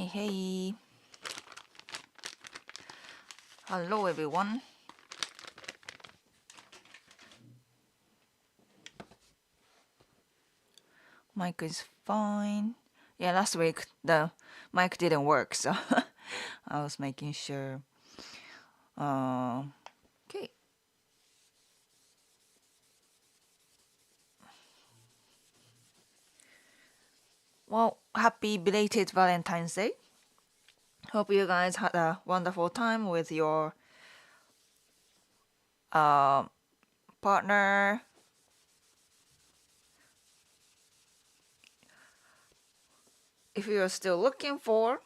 Hey. Hello everyone. Mic is fine. Yeah, last week the mic didn't work, so I was making sure. Okay. Well, happy belated Valentine's Day. Hope you guys had a wonderful time with your partner. If you're still looking for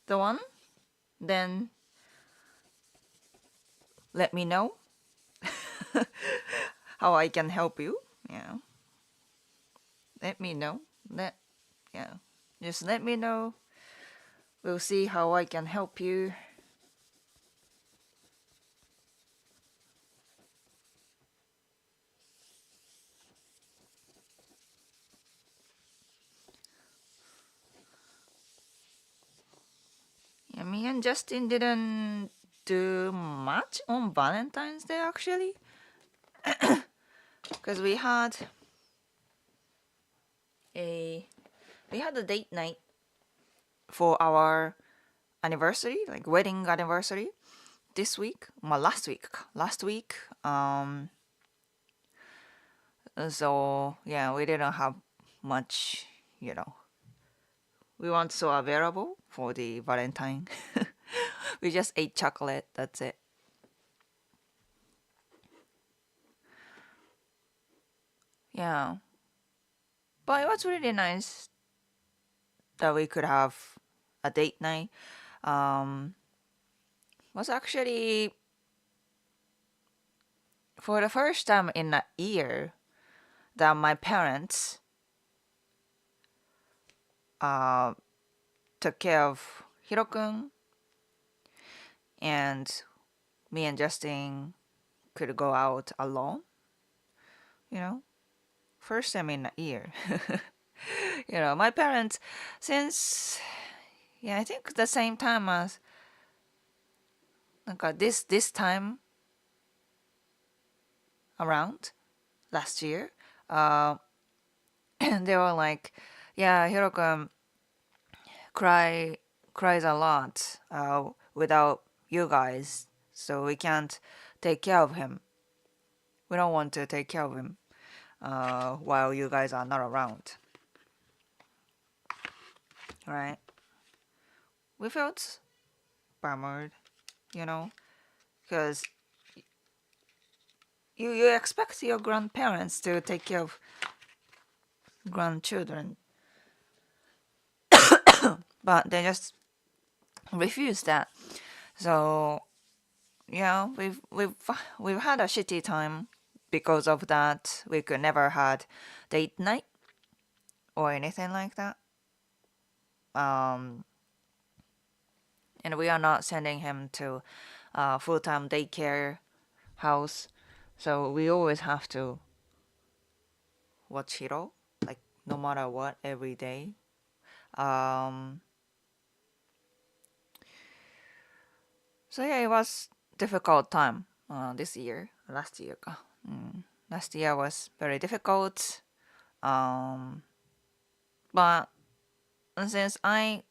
the one, then let me know how I can help you. Yeah. Let me know. Just let me know. We'll see how I can help you. Yeah, me and Justin didn't do much on Valentine's Day actually, because a we had a date night for our anniversary, like wedding anniversary, this week. Well, last week. So yeah, we didn't have much, you know. We weren't so available for the Valentine. We just ate chocolate. That's it. Yeah, but it was really nice that we could have a date night. Was actually for the first time in a year that my parents uh, took care of Hiro-kun, and me and Justin could go out alone. You know, first time in a year. My parents, since I think the same time as this time around last year, they were like, yeah, Hiro-kun cries a lot without you guys, so we can't take care of him. We don't want to take care of him while you guys are not around. Right? We felt bummed, because you expect your grandparents to take care of grandchildren, but they just refuse that. So we've had a shitty time because of that. We could never had date night or anything like that. And we are not sending him to full-time daycare house, so we always have to watch Hiro, like no matter what, every day. So yeah, it was difficult time this year. Last year was very difficult. But since I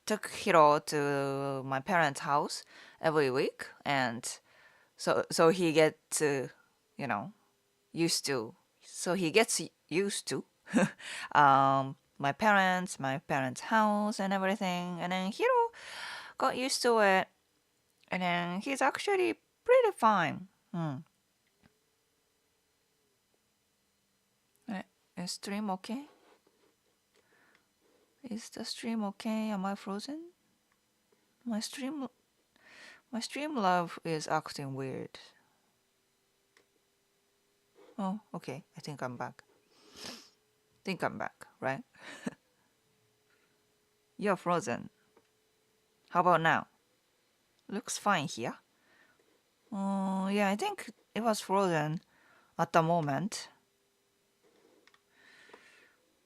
took Hiro to my parents' house every week, and so he gets used to. So he gets used to my parents' house and everything, and then Hiro got used to it, and then he's actually pretty fine. Is stream okay? Is the stream okay? Am I frozen? My stream love is acting weird. Oh, okay. I think I'm back. Right? You're frozen. How about now? Looks fine here. Yeah, I think it was frozen at the moment.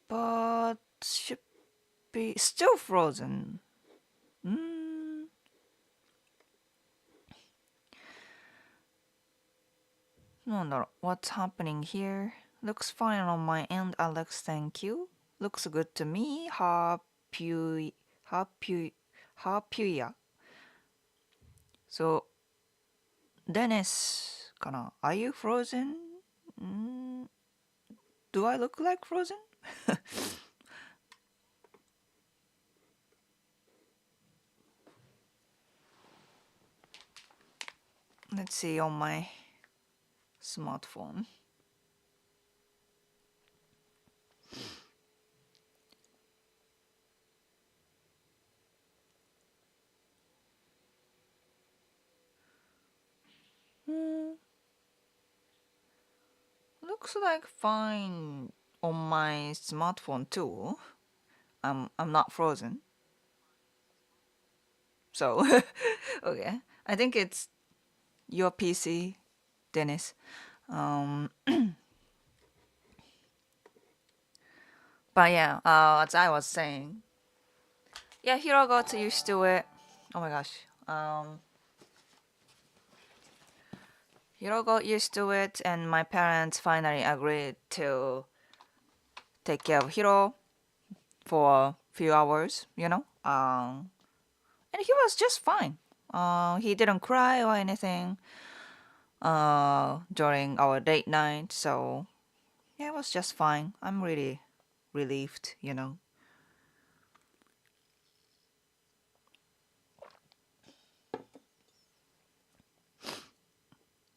But be still frozen. Mm. What's happening here? Looks fine on my end, Alex, thank you. Looks good to me. Happy, happy. So, Dennis, are you frozen? Mm, do I look like frozen? Let's see on my smartphone. Hmm, looks like fine on my smartphone too. I'm not frozen. So, okay. I think it's your PC, Dennis. Um, but yeah, as I was saying, yeah, Hiro got used to it. Oh my gosh. Hiro got used to it, and my parents finally agreed to take care of Hiro for a few hours, and he was just fine. He didn't cry or anything during our date night, so yeah, it was just fine. I'm really relieved.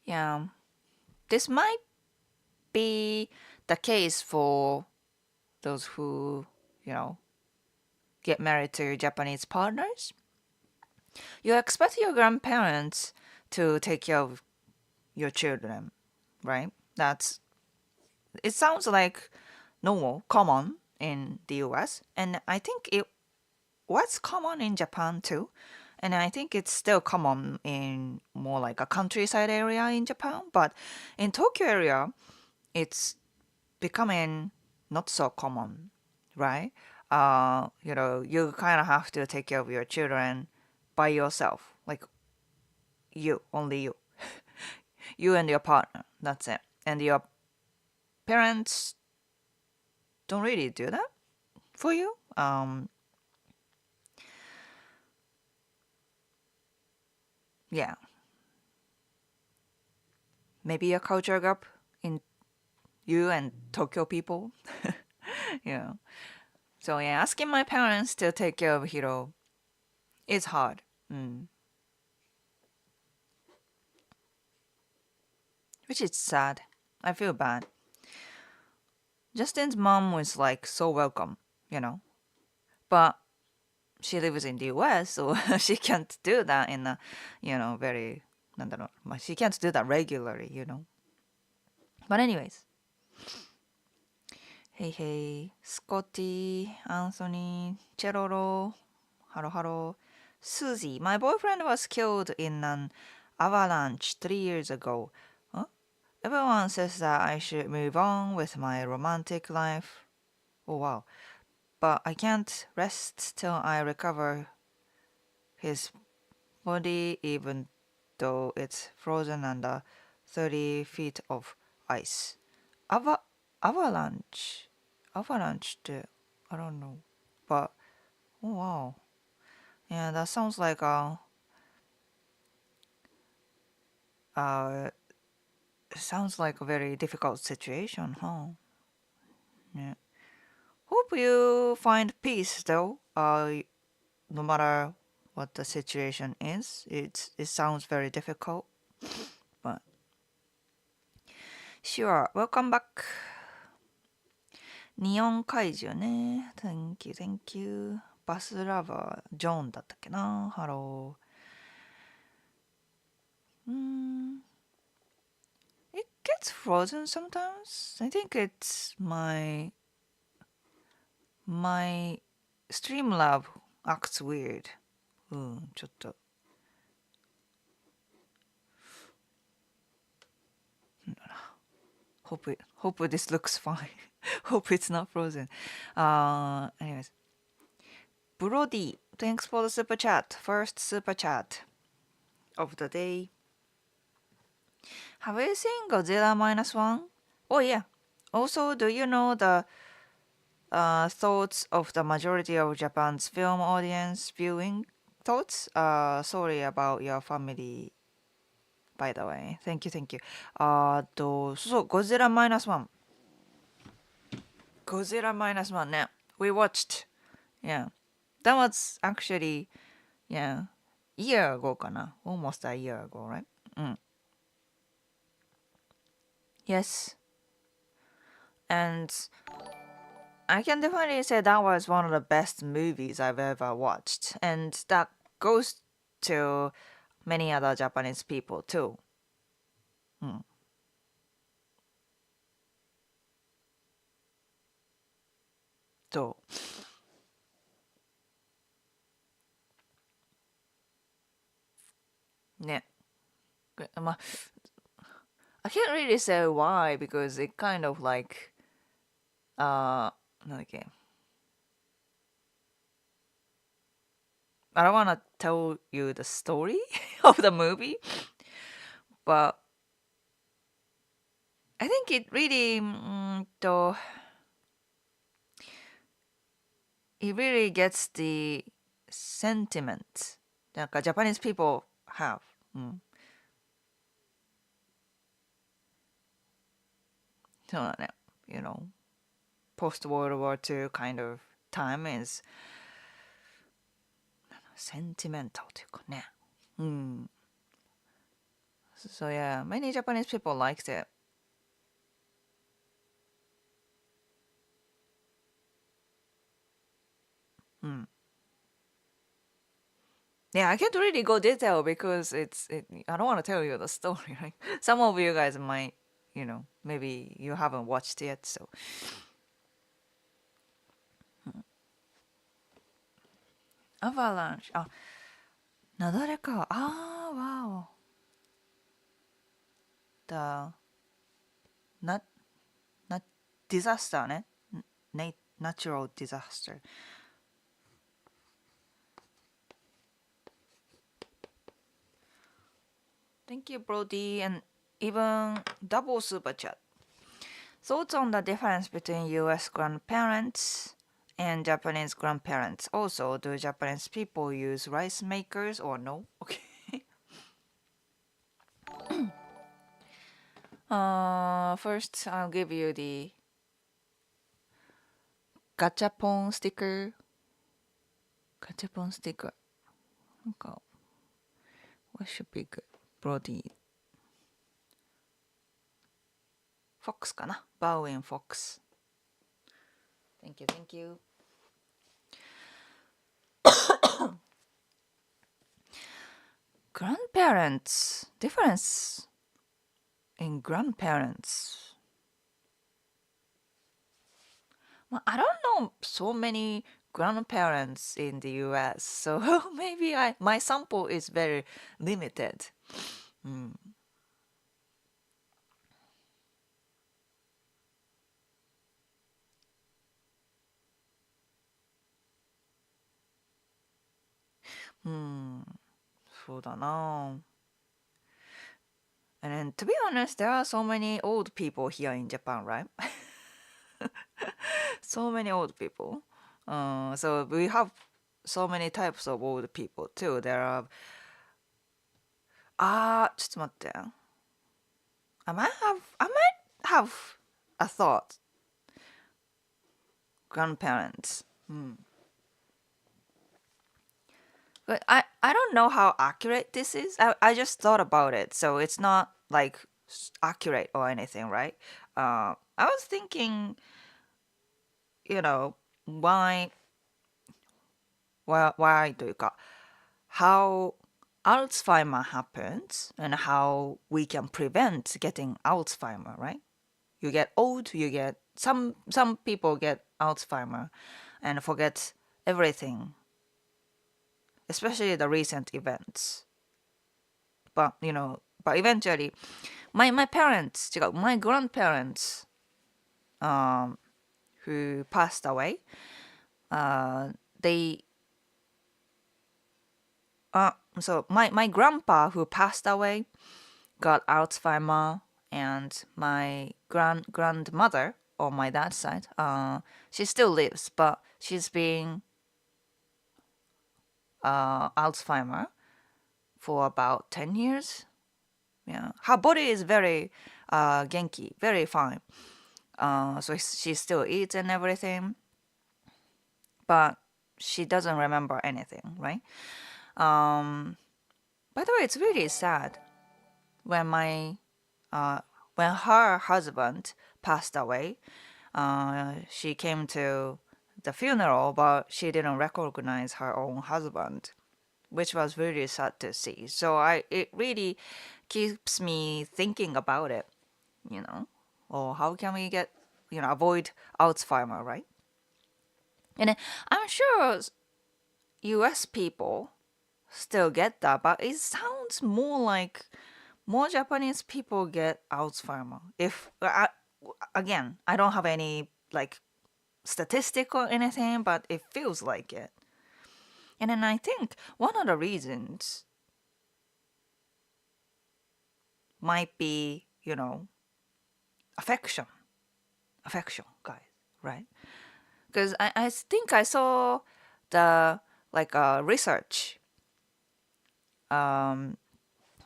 Yeah, this might be the case for those who, you know, get married to Japanese partners. You expect your grandparents to take care of your children, right? It sounds like normal, common in the US, and I think it was common in Japan too. And I think it's still common in more like a countryside area in Japan, but in Tokyo area, it's becoming not so common, right? You kind of have to take care of your children by yourself, like only you, you and your partner. That's it. And your parents don't really do that for you. Yeah, maybe a culture gap in you and Tokyo people. Yeah. So yeah, asking my parents to take care of Hiro is hard. Mm. Which is sad. I feel bad. Justin's mom was like so welcome, you know. But she lives in the US, so she can't do that in a, very, she can't do that regularly. But anyways, hey hey, Scotty, Anthony, Cheroro, hello hello, Susie. My boyfriend was killed in an avalanche 3 years ago. Huh? Everyone says that I should move on with my romantic life. Oh wow. But I can't rest till I recover his body, even though it's frozen under 30 feet of ice. Ava- avalanche? Avalanche, I don't know. But, oh wow. Yeah, that sounds like uh, sounds like a very difficult situation, huh? Yeah. Hope you find peace though. No matter what the situation is, it sounds very difficult, but sure. Welcome back. Neon Kaiju ね。Thank you, thank you. バスラバー、ジョンだったっけな。ハロー。It gets frozen sometimes. I think it's my Streamlab acts weird. ちょっと。Hope this looks fine. Hope it's not frozen. Anyways. Brody, thanks for the super chat. First super chat of the day. Have you seen Godzilla Minus One? Oh yeah. Also, do you know the thoughts of the majority of Japan's film audience viewing thoughts? Sorry about your family, by the way. Thank you, thank you. そう、ゴジラマイナスワン。ゴジラマイナスワンね。We watched. Yeah. That was actually, yeah, year ago かな。Almost a year ago, right? うん。Yes. And I can definitely say that was one of the best movies I've ever watched. And that goes to many other Japanese people too. うん。そう。ね。まあ、I can't really say why because it kind of like, なんだっけ。I don't want to tell you the story of the movie, but I think it really, it really gets the sentiment なんか Japanese people have. うん。そうだね。You know, post World War II kind of time is sentimental というかね。うん。So yeah, many Japanese people liked it. うん。Yeah, I can't really go detail because I don't want to tell you the story. Right? Some of you guys might, maybe you haven't watched yet. So, アバランシュ、雪崩か。わお。The, not, not disaster ね。Natural disaster. Thank you, Brody, and even double super chat. Thoughts on the difference between US grandparents and Japanese grandparents? Also, do Japanese people use rice makers or no? Okay. First, I'll give you the gachapon sticker. Gachapon sticker. なんか what should be good? Brody. Fox かな Bowing Fox. Thank you, thank you. Grandparents. Difference in grandparents. Well, I don't know so many grandparents in the US, so maybe my sample is very limited. うん。うん。そうだな。And then, to be honest, there are so many old people here in Japan, right? So many old people. So we have so many types of old people too. There are ちょっと待って。I might have a thought. Grandparents. But I don't know how accurate this is. I just thought about it, so it's not like accurate or anything, right? I was thinking, you know, why というか how Alzheimer happens and how we can prevent getting Alzheimer, right? You get old, you get some people get Alzheimer and forget everything, especially the recent events. But eventually, my parents, my grandparents, who passed away, they So my grandpa who passed away got Alzheimer, and my grandmother on my dad's side, she still lives, but she's been Alzheimer for about 10 years. Yeah, her body is very genki, very fine. So she still eats and everything, but she doesn't remember anything, right? By the way, it's really sad when when her husband passed away. She came to the funeral, but she didn't recognize her own husband, which was really sad to see. So it really keeps me thinking about it, you know, or how can we get, avoid Alzheimer, right? And I'm sure U.S. people still get that, but it sounds more like more Japanese people get Alzheimer. If again, I don't have any like statistic or anything, but it feels like it. And then I think one of the reasons might be, affection. Affection, guys, right? Because I think I saw the research.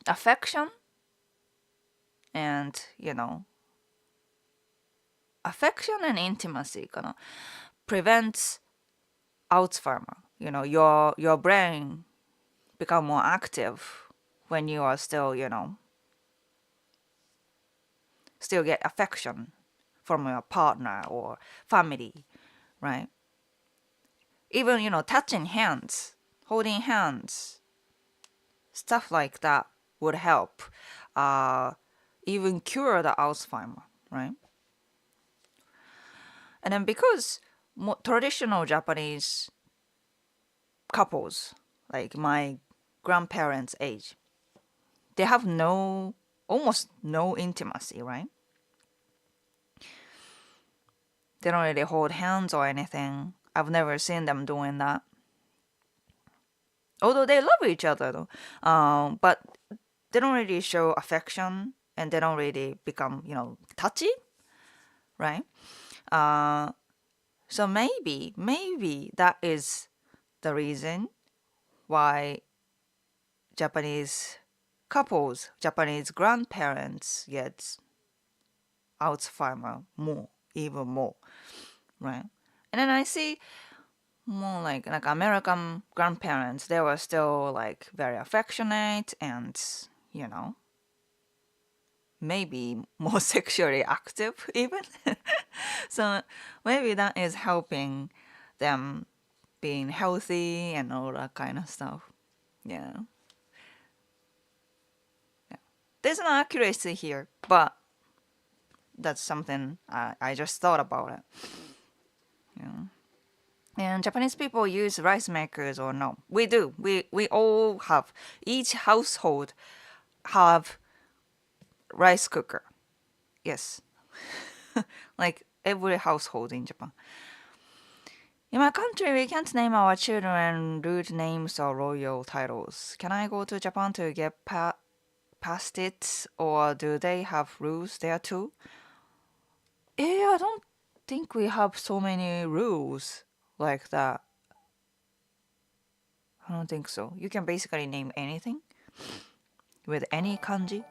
Affection and, affection and intimacy prevents Alzheimer. Your brain become more active when you are still, still get affection from your partner or family, right? Even, touching hands, holding hands, stuff like that would help even cure the Alzheimer, right? And then because traditional Japanese couples, like my grandparents' age, they have almost no intimacy, right? They don't really hold hands or anything. I've never seen them doing that. Although they love each other, though. But they don't really show affection, and they don't really become, touchy, right? So maybe that is the reason why Japanese couples, Japanese grandparents get Alzheimer even more, right? And then I see more like American grandparents. They were still like very affectionate and, maybe more sexually active even. So maybe that is helping them being healthy and all that kind of stuff. Yeah. Yeah. There's no accuracy here, but that's something I just thought about it. Yeah. And Japanese people use rice makers or no? We do. We all have. Each household have rice cooker. Yes. Like every household in Japan. In my country, we can't name our children rude names or royal titles. Can I go to Japan to get past it, or do they have rules there too? I don't think we have so many rules like that. I don't think so. You can basically name anything with any kanji.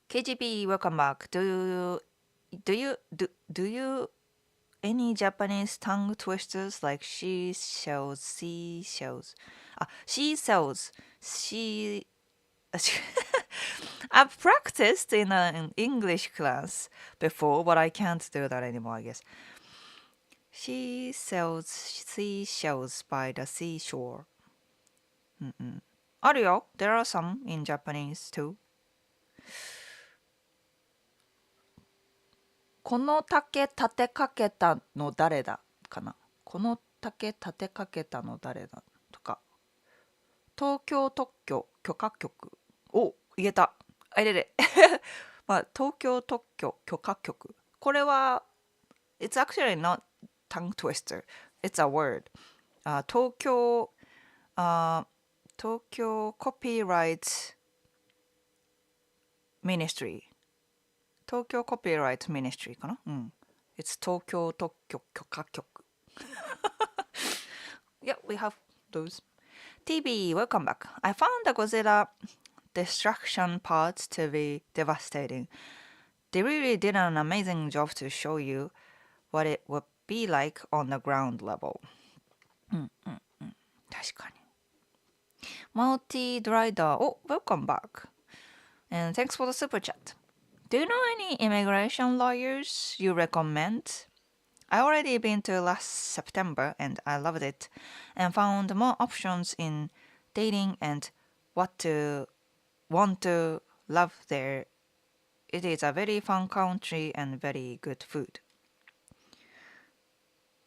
KGP, welcome back. Do you any Japanese tongue twisters like she shells, sea shells? She sells, she. I've practiced in an English class before, but I can't do that anymore, I guess. She sells seashells by the seashore. あるよ。There are some in Japanese too. この竹立てかけたの誰だかな。この竹立てかけたの誰だとか。東京特許許可局。お、言えた。I did it. まあ、東京特許許可局。これは、it's actually not tongue twister. It's a word. 東京、東京コピーライトミニストリー。東京コピーライトミニストリーかな。うん。It's 東京特許許可局。Yeah, we have those. TB, welcome back. I found the Godzilla destruction parts to be devastating. They really did an amazing job to show you what it would be like on the ground level. 確かに。Multi Drider, oh, welcome back. And thanks for the super chat. Do you know any immigration lawyers you recommend? I already been to last September and I loved it and found more options in dating and what to want to love there. It is a very fun country and very good food.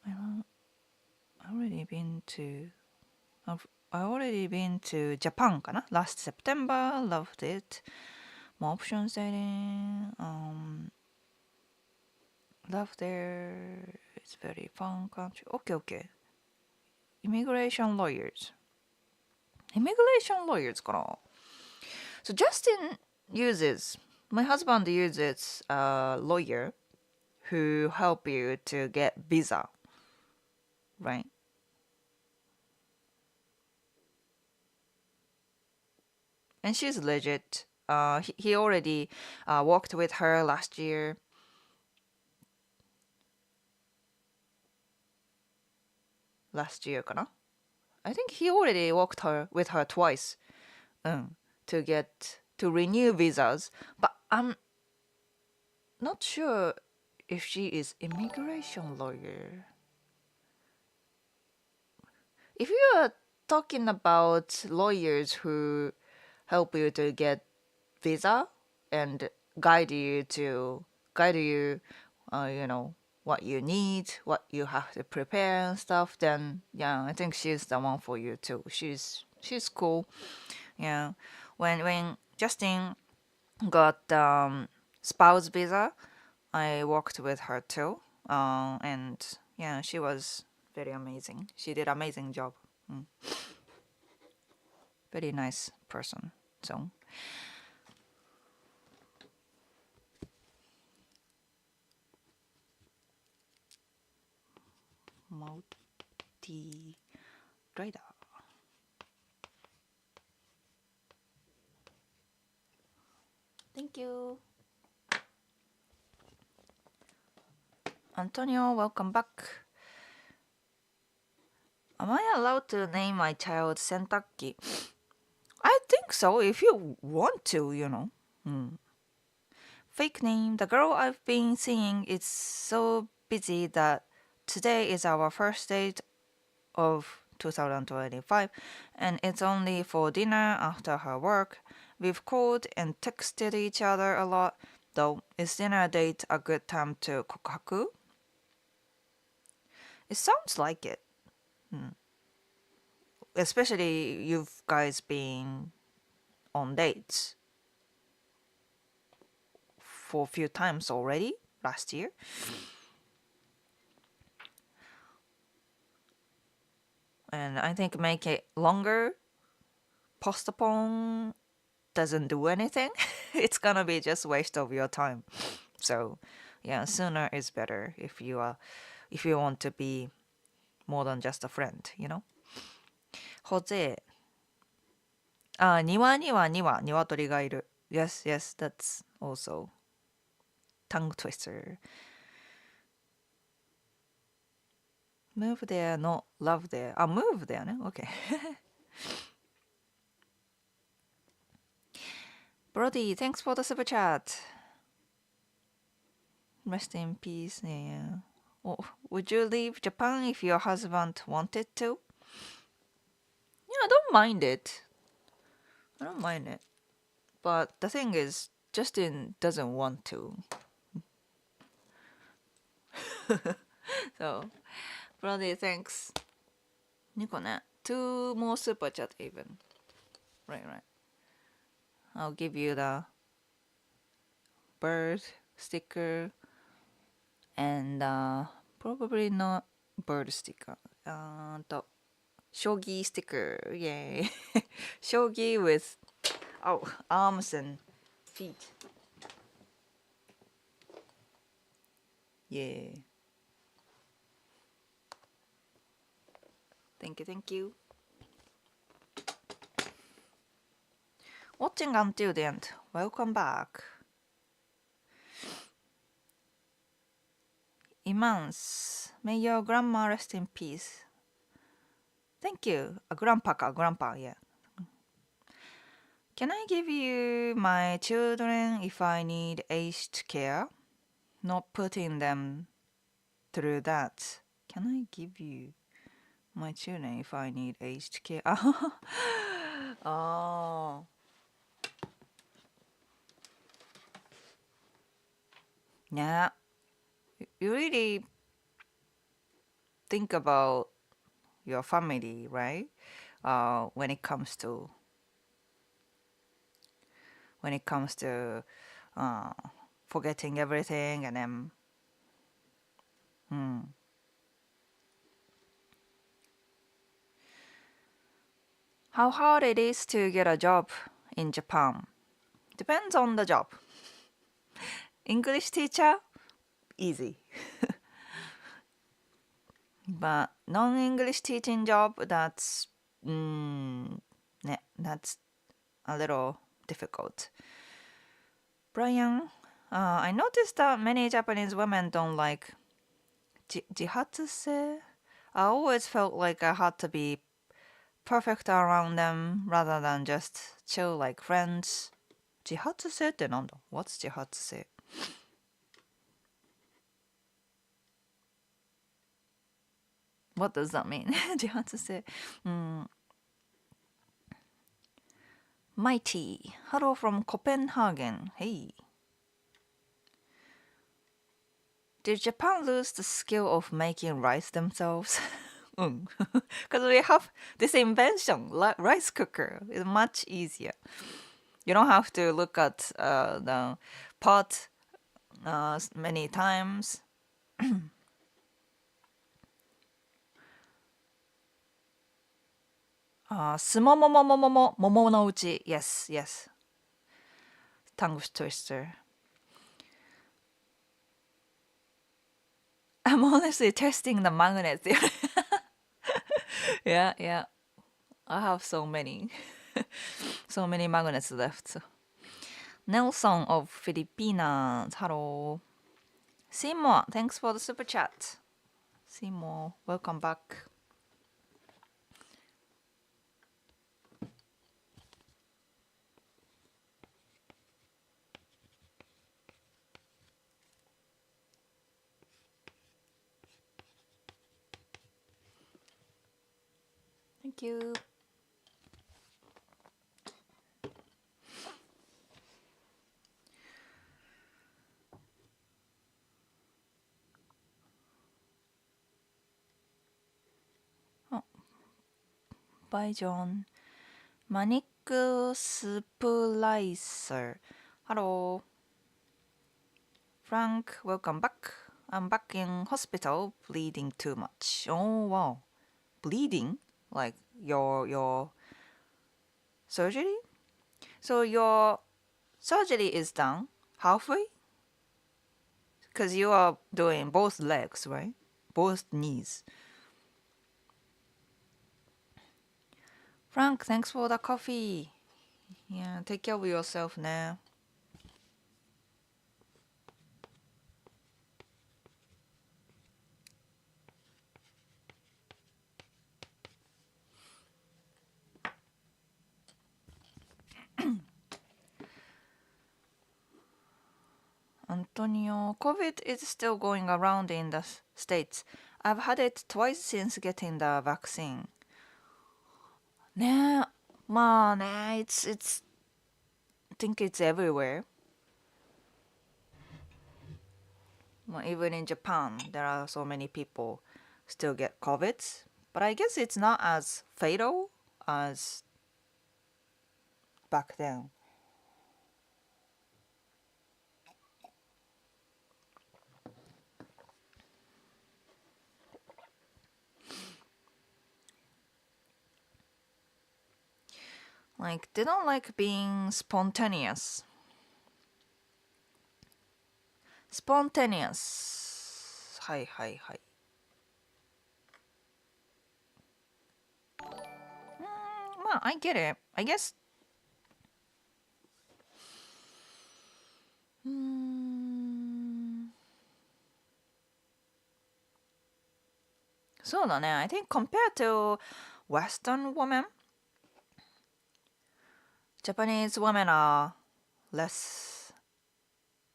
I already been to I already been to Japan かな last September. Loved it. More options dating. Love there. It's very fun country. Okay, okay. Immigration lawyers. Immigration lawyers かな So Justin uses, my husband uses a lawyer who help you to get visa, right? And she's legit. He already worked with her last year. Last year かな I think he already worked with her twice to renew visas. But I'm not sure if she is immigration lawyer. If you are talking about lawyers who help you to get visa and guide you, what you need, what you have to prepare and stuff, then yeah, I think she's the one for you too. She's cool. Yeah, when Justin got spouse visa, I worked with her too. And yeah, she was very amazing. She did amazing job. Very nice person. So multi trader. Thank you. Antonio, welcome back. Am I allowed to name my child Sentaki? I think so, if you want to. Fake name. The girl I've been seeing is so busy that today is our first date of 2025 and it's only for dinner after her work. We've called and texted each other a lot, though. Is dinner date a good time to kokaku? It sounds like it. Especially you guys being on dates for a few times already last year. And I think make it longer, postpone doesn't do anything. It's gonna be just waste of your time. So yeah, sooner is better if you want to be more than just a friend. Jose. 庭には鶏がいる. Yes, yes, that's also tongue twister. Move there, no love there. Move there ね. Okay. Brody, thanks for the super chat. Rest in peace. Yeah. Oh, would you leave Japan if your husband wanted to? Yeah, I don't mind it. I don't mind it. But the thing is, Justin doesn't want to. So, Brody, thanks. 2個ね. 2 more super chat even. Right. I'll give you the bird sticker and probably not bird sticker. shogi sticker. Yay. Shogi with arms and feet. Yeah. Thank you, thank you. Watching until the end. Welcome back. Immense. May your grandma rest in peace. Thank you. Grandpa, yeah. Can I give you my children if I need aged care? Not putting them through that. Can I give you my children if I need aged care? Oh. Yeah. You really think about your family, right? When it comes to uh, forgetting everything and then how hard it is to get a job in Japan. Depends on the job. English teacher, easy. But non-English teaching job, that's a little difficult. Brian, I noticed that many Japanese women don't like jihatsuse. I always felt like I had to be perfect around them rather than just chill like friends. Jihatsuse ってなんだ? What's jihatsuse? What does that mean? jihatsuse. Mighty. Hello from Copenhagen. Hey. Did Japan lose the skill of making rice themselves? Because we have this invention, rice cooker. It's much easier. You don't have to look at the pot many times. Momo no uchi. Yes, yes. Tongue twister. I'm honestly testing the magnets. Yeah, yeah. I have so many. So many magnets left. Nelson of Filipinas. Hello. Seymour, thanks for the super chat. Seymour, welcome back. Thank you. Oh, bye, John. Manic Splicer. Hello. Frank, welcome back. I'm back in hospital, bleeding too much. Oh wow, bleeding? Like your surgery? So your surgery is done halfway? Because you are doing both legs, right? Both knees. Frank, thanks for the coffee. Yeah, take care of yourself now. Antonio, COVID is still going around in the States. I've had it twice since getting the vaccine. ね、まあね、it's I think it's everywhere. Well, even in Japan, there are so many people still get COVID, but I guess it's not as fatal as back then. Like they don't like being spontaneous. Spontaneous. はいはいはい。まあ、I get it. I guess. そうだね。I think compared to Western women, Japanese women are less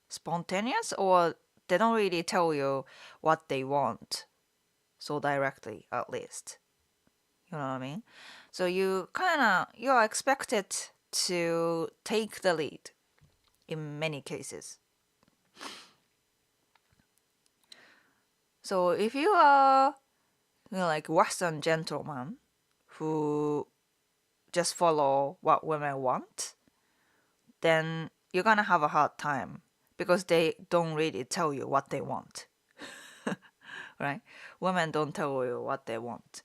spontaneous or they don't really tell you what they want so directly, at least. You know what I mean? So you're expected to take the lead in many cases. So if you are like Western gentleman who just follow what women want, then you're gonna have a hard time because they don't really tell you what they want. Right? Women don't tell you what they want.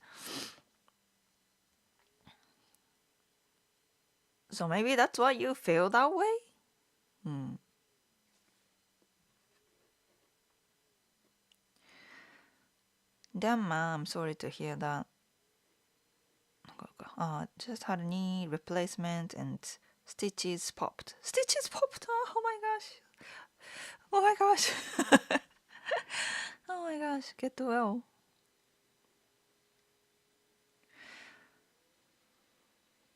So maybe that's why you feel that way? Damn, I'm sorry to hear that. Just had a knee replacement and stitches popped. Stitches popped! Oh my gosh. Oh my gosh. Oh my gosh. Get well.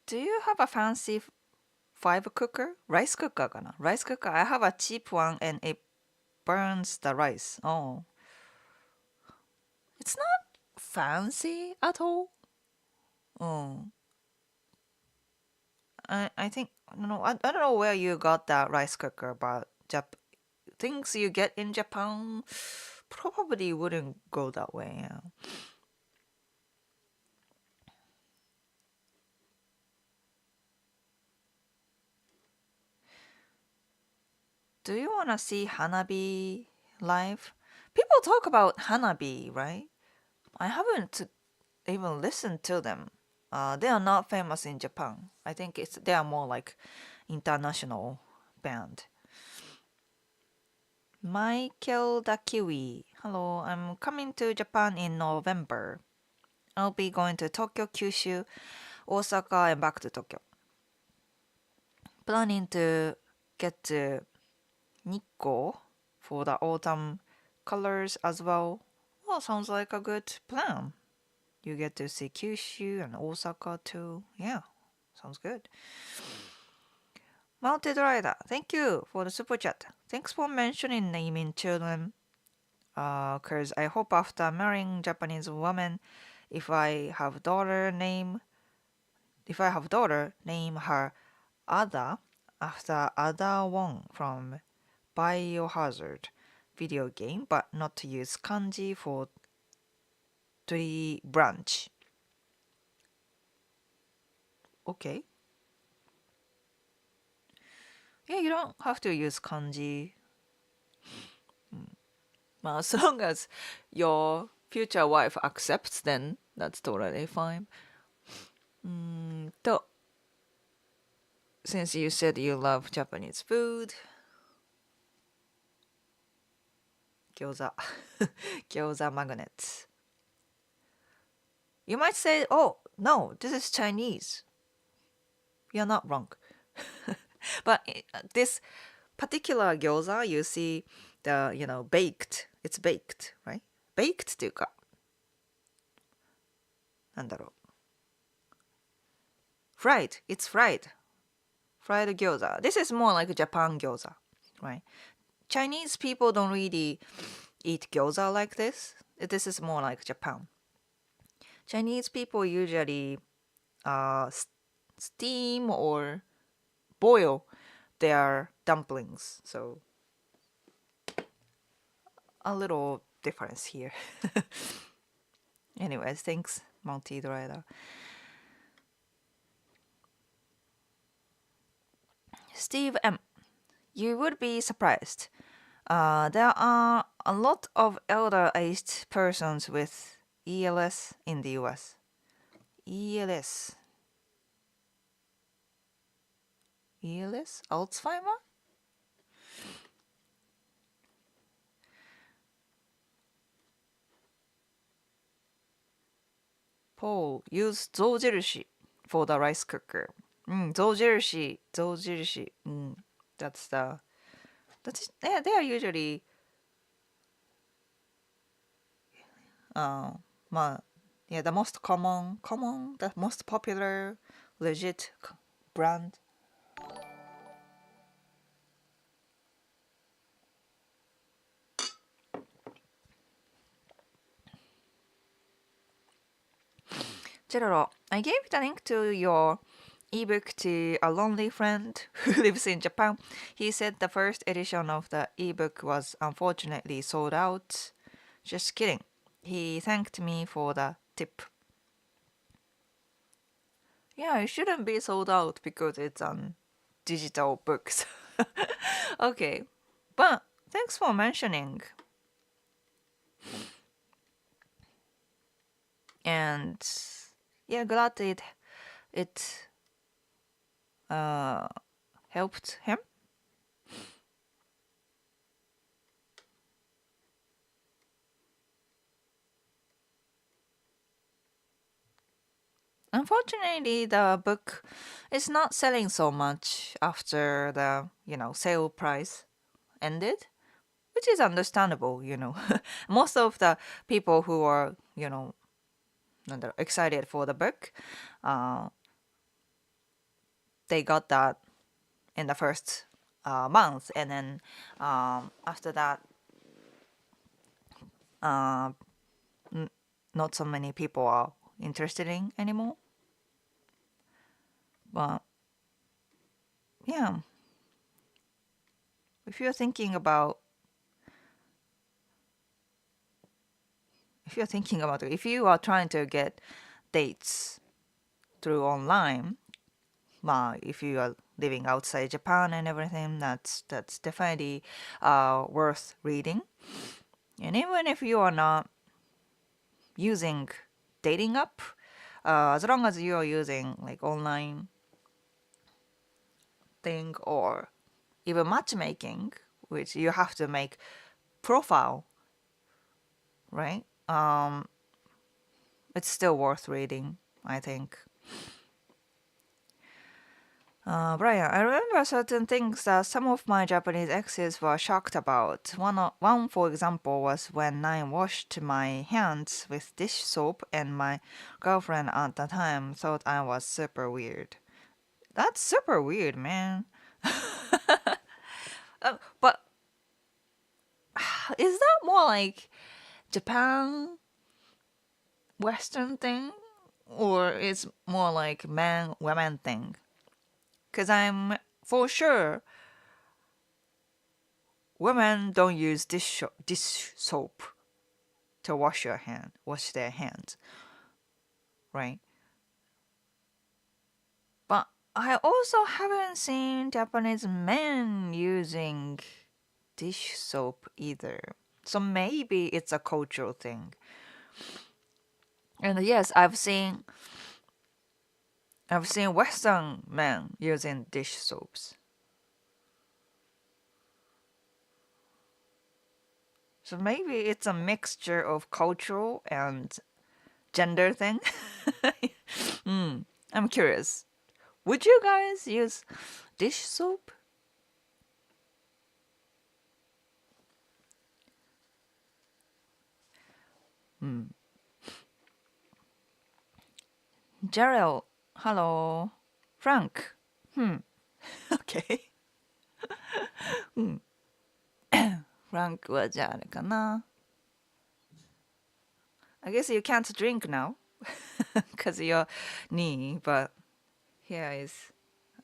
Do you have a fancy five cooker? Rice cooker かな Rice cooker. I have a cheap one and it burns the rice. Oh. It's not fancy at all. Oh. I think I don't know where you got that rice cooker, but things you get in Japan probably wouldn't go that way. Yeah. Do you want to see Hanabi live? People talk about Hanabi, right? I haven't even listened to them. They are not famous in Japan. I think they are more like international band. Michael the Kiwi. Hello, I'm coming to Japan in November. I'll be going to Tokyo, Kyushu, Osaka, and back to Tokyo. Planning to get to Nikko for the autumn colors as well. Well, sounds like a good plan. You get to see Kyushu and Osaka too. Yeah, sounds good. Mounted Rider, thank you for the super chat. Thanks for mentioning naming children. Cause I hope after marrying Japanese woman, if I have daughter, name her Ada after Ada Wong from Biohazard video game, but not to use kanji for tree branch. Okay. Yeah, you don't have to use kanji. Well, as long as your future wife accepts, then that's totally fine. So, since you said you love Japanese food, gyoza, gyoza magnets. You might say, oh, no, this is Chinese. You're not wrong. But this particular gyoza, you see the, baked. It's baked, right? Baked っていうか、なんだろう。Fried. It's fried. Fried gyoza. This is more like Japan gyoza, right? Chinese people don't really eat gyoza like this. This is more like Japan. Chinese people usually steam or boil their dumplings. So a little difference here. Anyways, thanks, Mounted Rider. Steve M. You would be surprised. There are a lot of elder-aged persons with ELS in the US. ELS. ALS? Alzheimer? Paul, use 象印 for the rice cooker. 象印, 象印. Yeah, they are usually, まあ, yeah, the most the most popular, legit brand. チェロロ, I gave the link to your ebook to a lonely friend who lives in Japan. He said the first edition of the ebook was unfortunately sold out. Just kidding. He thanked me for the tip. Yeah, it shouldn't be sold out because it's on digital books. Okay, but thanks for mentioning. And yeah, glad it helped him. Unfortunately, the book is not selling so much after the, sale price ended, which is understandable. Most of the people who are, excited for the book, they got that in the first month, and then after that, not so many people are interested in anymore. But yeah, if you're thinking about if you are trying to get dates through online, if you are living outside Japan and everything, that's definitely worth reading. And even if you are not using dating app, as long as you are using like online thing or even matchmaking, which you have to make profile, right? It's still worth reading, I think. Brian, I remember certain things that some of my Japanese exes were shocked about. One, for example, was when I washed my hands with dish soap and my girlfriend at the time thought I was super weird. That's super weird, man. But is that more like Japan Western thing? Or it's more like man-woman thing? Because I'm for sure women don't use dish soap to wash their hands, right? But I also haven't seen Japanese men using dish soap either. So maybe it's a cultural thing. And yes, I've seen Western men using dish soaps. So maybe it's a mixture of cultural and gender thing. I'm curious. Would you guys use dish soap? Gerald, hello. Frank. Okay. フランクはじゃああれかな。I guess you can't drink now because you're knee, but here is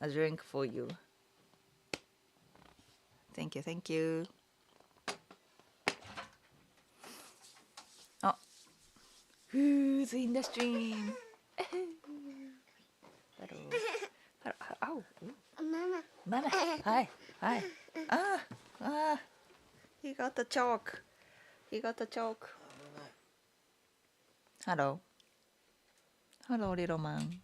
a drink for you. Thank you, thank you. Oh, who's in the stream? Hello. Hello. Oh, Mama. Hi. Hi. Ah. He got the chalk. Hello. Hello, little man.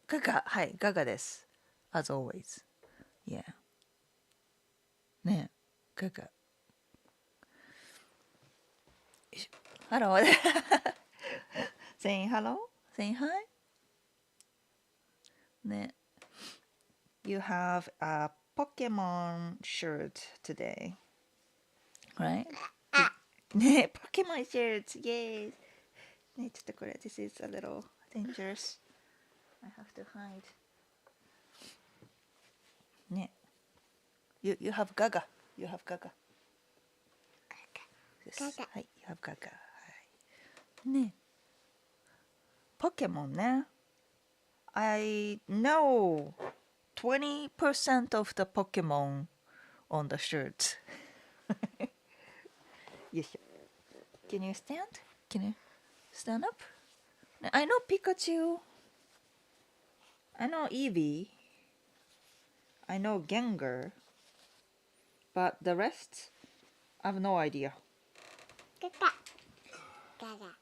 ガガ、はい、ガガです。As always. Yeah. ね、ガガ。Hello. Saying hello? Saying hi? ね。You have a Pokemon shirt today, right? ね、Pokemon shirts, yes. ね、ちょっとこれ、this is a little dangerous. I have to hide. ね。You have Gaga. You have Gaga. Yes. はい、You have Gaga. はい。ね。Pokemon ね。I know 20% of the Pokemon on the shirt. よいしょ。Can you stand? Can you stand up? I know Pikachu. I know Eevee. I know Gengar. But the rest, I have no idea.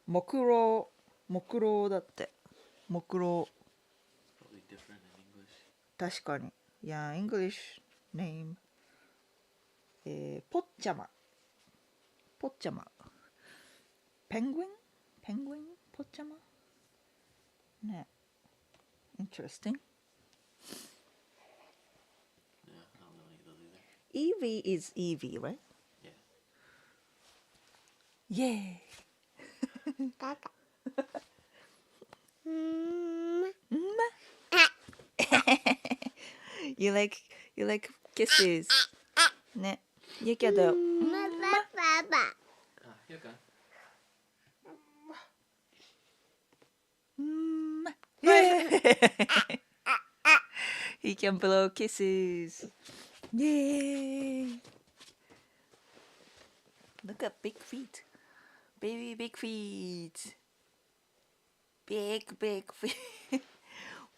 木狼。木狼だって。木狼。Probably different in English. 確かに。Yeah, English name. ポッチャマ。ポッチャマ。ペングインペングインポッチャマね。Interesting. Yeah, I don't know any of those either. Eevee is Eevee, right? Yeah. Yay! you like kisses. ね。言うけど。Ah, here you go. He can blow kisses. Yay! Look at big feet. Baby big feet. Big feet.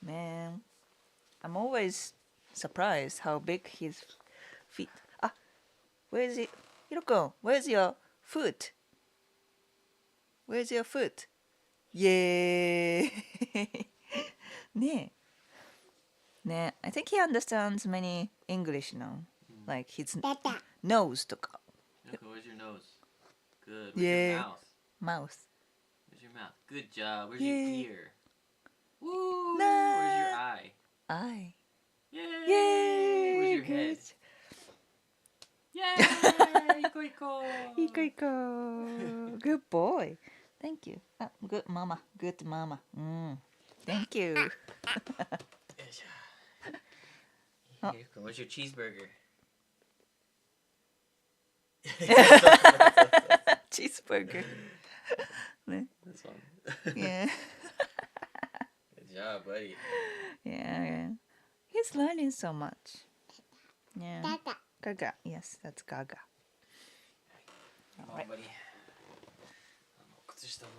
Man, I'm always surprised how big his feet. Ah, where is it? Hiro-kun, where's your foot? Where's your foot? Yay! ねえ。I think he understands many English now. Like his nose とか。Okay, where's your nose? Good. Where's Yeah. your mouth? Mouth. Where's your mouth? Good job. Where's Yeah. your ear? Woo! Nah. Where's your eye? Eye. Yay! Yay! Where's your head? Good. Yay! Iko iko! Iko. Good boy. Thank you. Good mama. Good mama. Thank you. Oh. Where's your cheeseburger? Cheeseburger. This one. Yeah. Good job, buddy. Yeah. He's learning so much. Yeah. Gaga. Yes, that's Gaga. Come on, buddy. 靴下の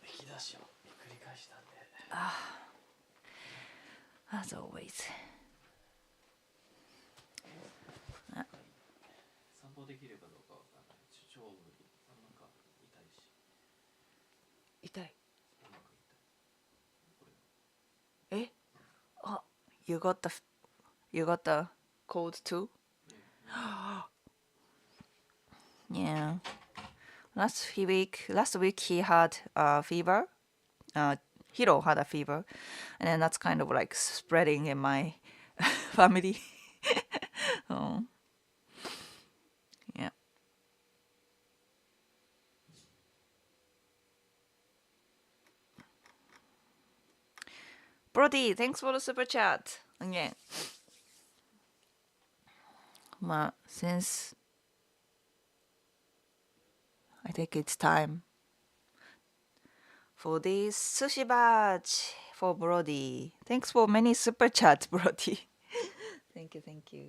引き出しをひっくり返したんで。As always. 散歩できるかどうかわかんない。超無理。なんか痛いし。痛い。お腹痛い。これ。え？あ、you got the cold too? Yeah. Last week he had a fever. Hiro had a fever, and then that's kind of like spreading in my family. Oh. Yeah. Brody, thanks for the super chat again. Since I think it's time for this sushi badge for Brody. Thanks for many super chats, Brody. Thank you.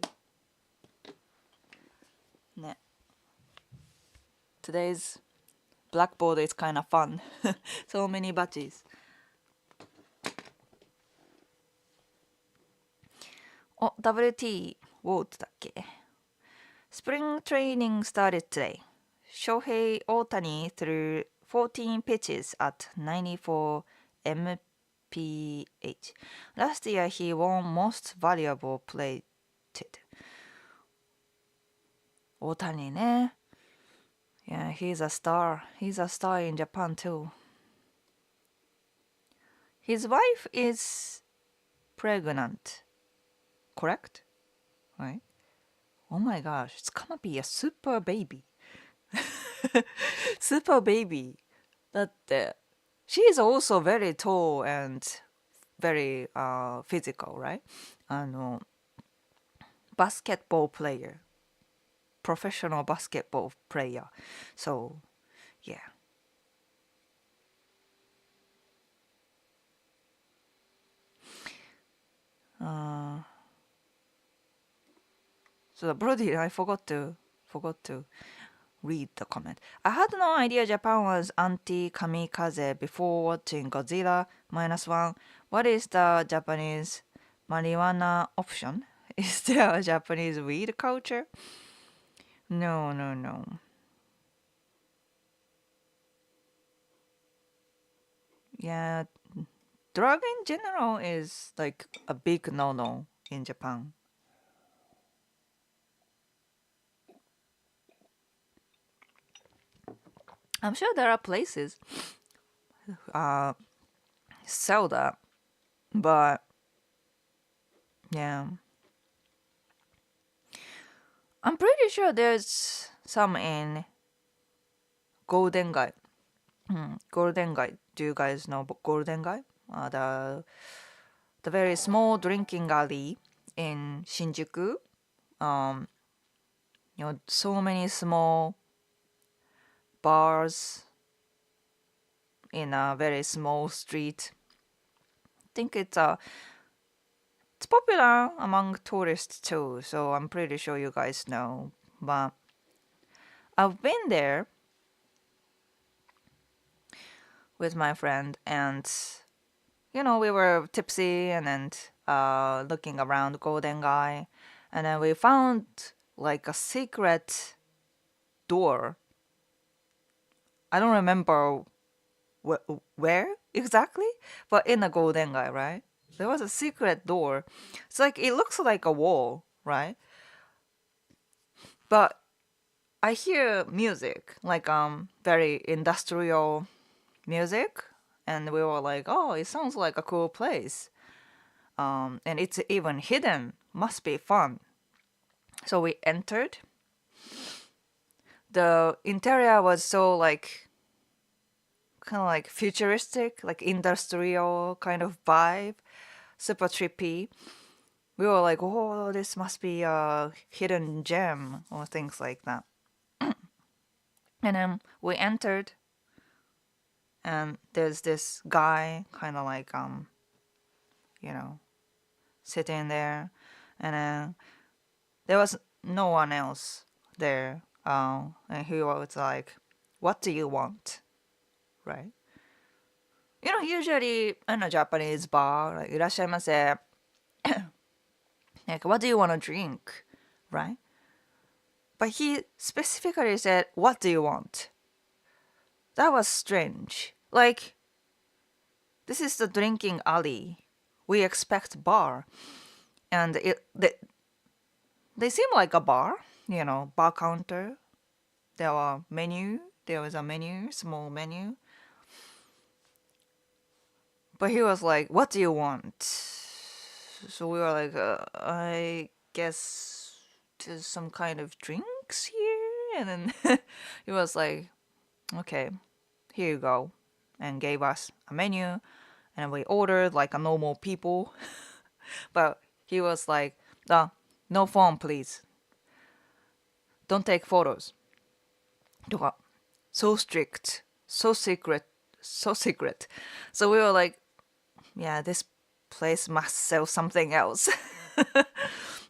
Ne. Today's blackboard is kind of fun. So many badges. Oh, WT Ward だっけ? Spring training started today. Shohei Ohtani threw 14 pitches at 94 mph PH. Last year he won Most Valuable Plated. Otani ね。Yeah, he's a star. He's a star in Japan too. His wife is pregnant, correct? Right? Oh my gosh, it's gonna be a super baby. Super baby. だって、she is also very tall and very physical, right? バスケットボール player. Professional basketball player. So, yeah. So Brody, I forgot to read the comment. I had no idea Japan was anti-kamikaze before watching Godzilla -1. What is the Japanese marijuana option? Is there a Japanese weed culture? No, no, no. Yeah, drug in general is like a big no-no in Japan. I'm sure there are places sell that, but yeah, I'm pretty sure there's some in Golden Guy. Golden Guy. Do you guys know Golden Guy? The very small drinking alley in Shinjuku. Um, so many small bars in a very small street. I think it's popular among tourists too, so I'm pretty sure you guys know. But I've been there with my friend, and we were tipsy and then looking around Golden Guy, and then we found like a secret door. I don't remember where exactly, but in the Golden Guy, right? There was a secret door. It's like it looks like a wall, right? But I hear music, like very industrial music, and we were like, oh, it sounds like a cool place. And it's even hidden. Must be fun. So we entered. The interior was so like kind of like futuristic, like industrial kind of vibe, super trippy. We were like, oh, this must be a hidden gem or things like that. And then we entered, and there's this guy kind of like you know sitting there, and then there was no one else there. And he was like, "What do you want?" Right? Usually in a Japanese bar, like, いらっしゃいませ. Like, what do you want to drink? Right? But he specifically said, "What do you want?" That was strange. Like, this is the drinking alley. We expect bar. And they seem like a bar, bar counter. There was a menu, small menu. But he was like, "What do you want?" So we were like, "I guess there's some kind of drinks here." And then he was like, "Okay, here you go," and gave us a menu. And we ordered like a normal people. But he was like, "No phone, please. Don't take photos." とか so strict, so secret, so secret. So we were like, yeah, this place must sell something else.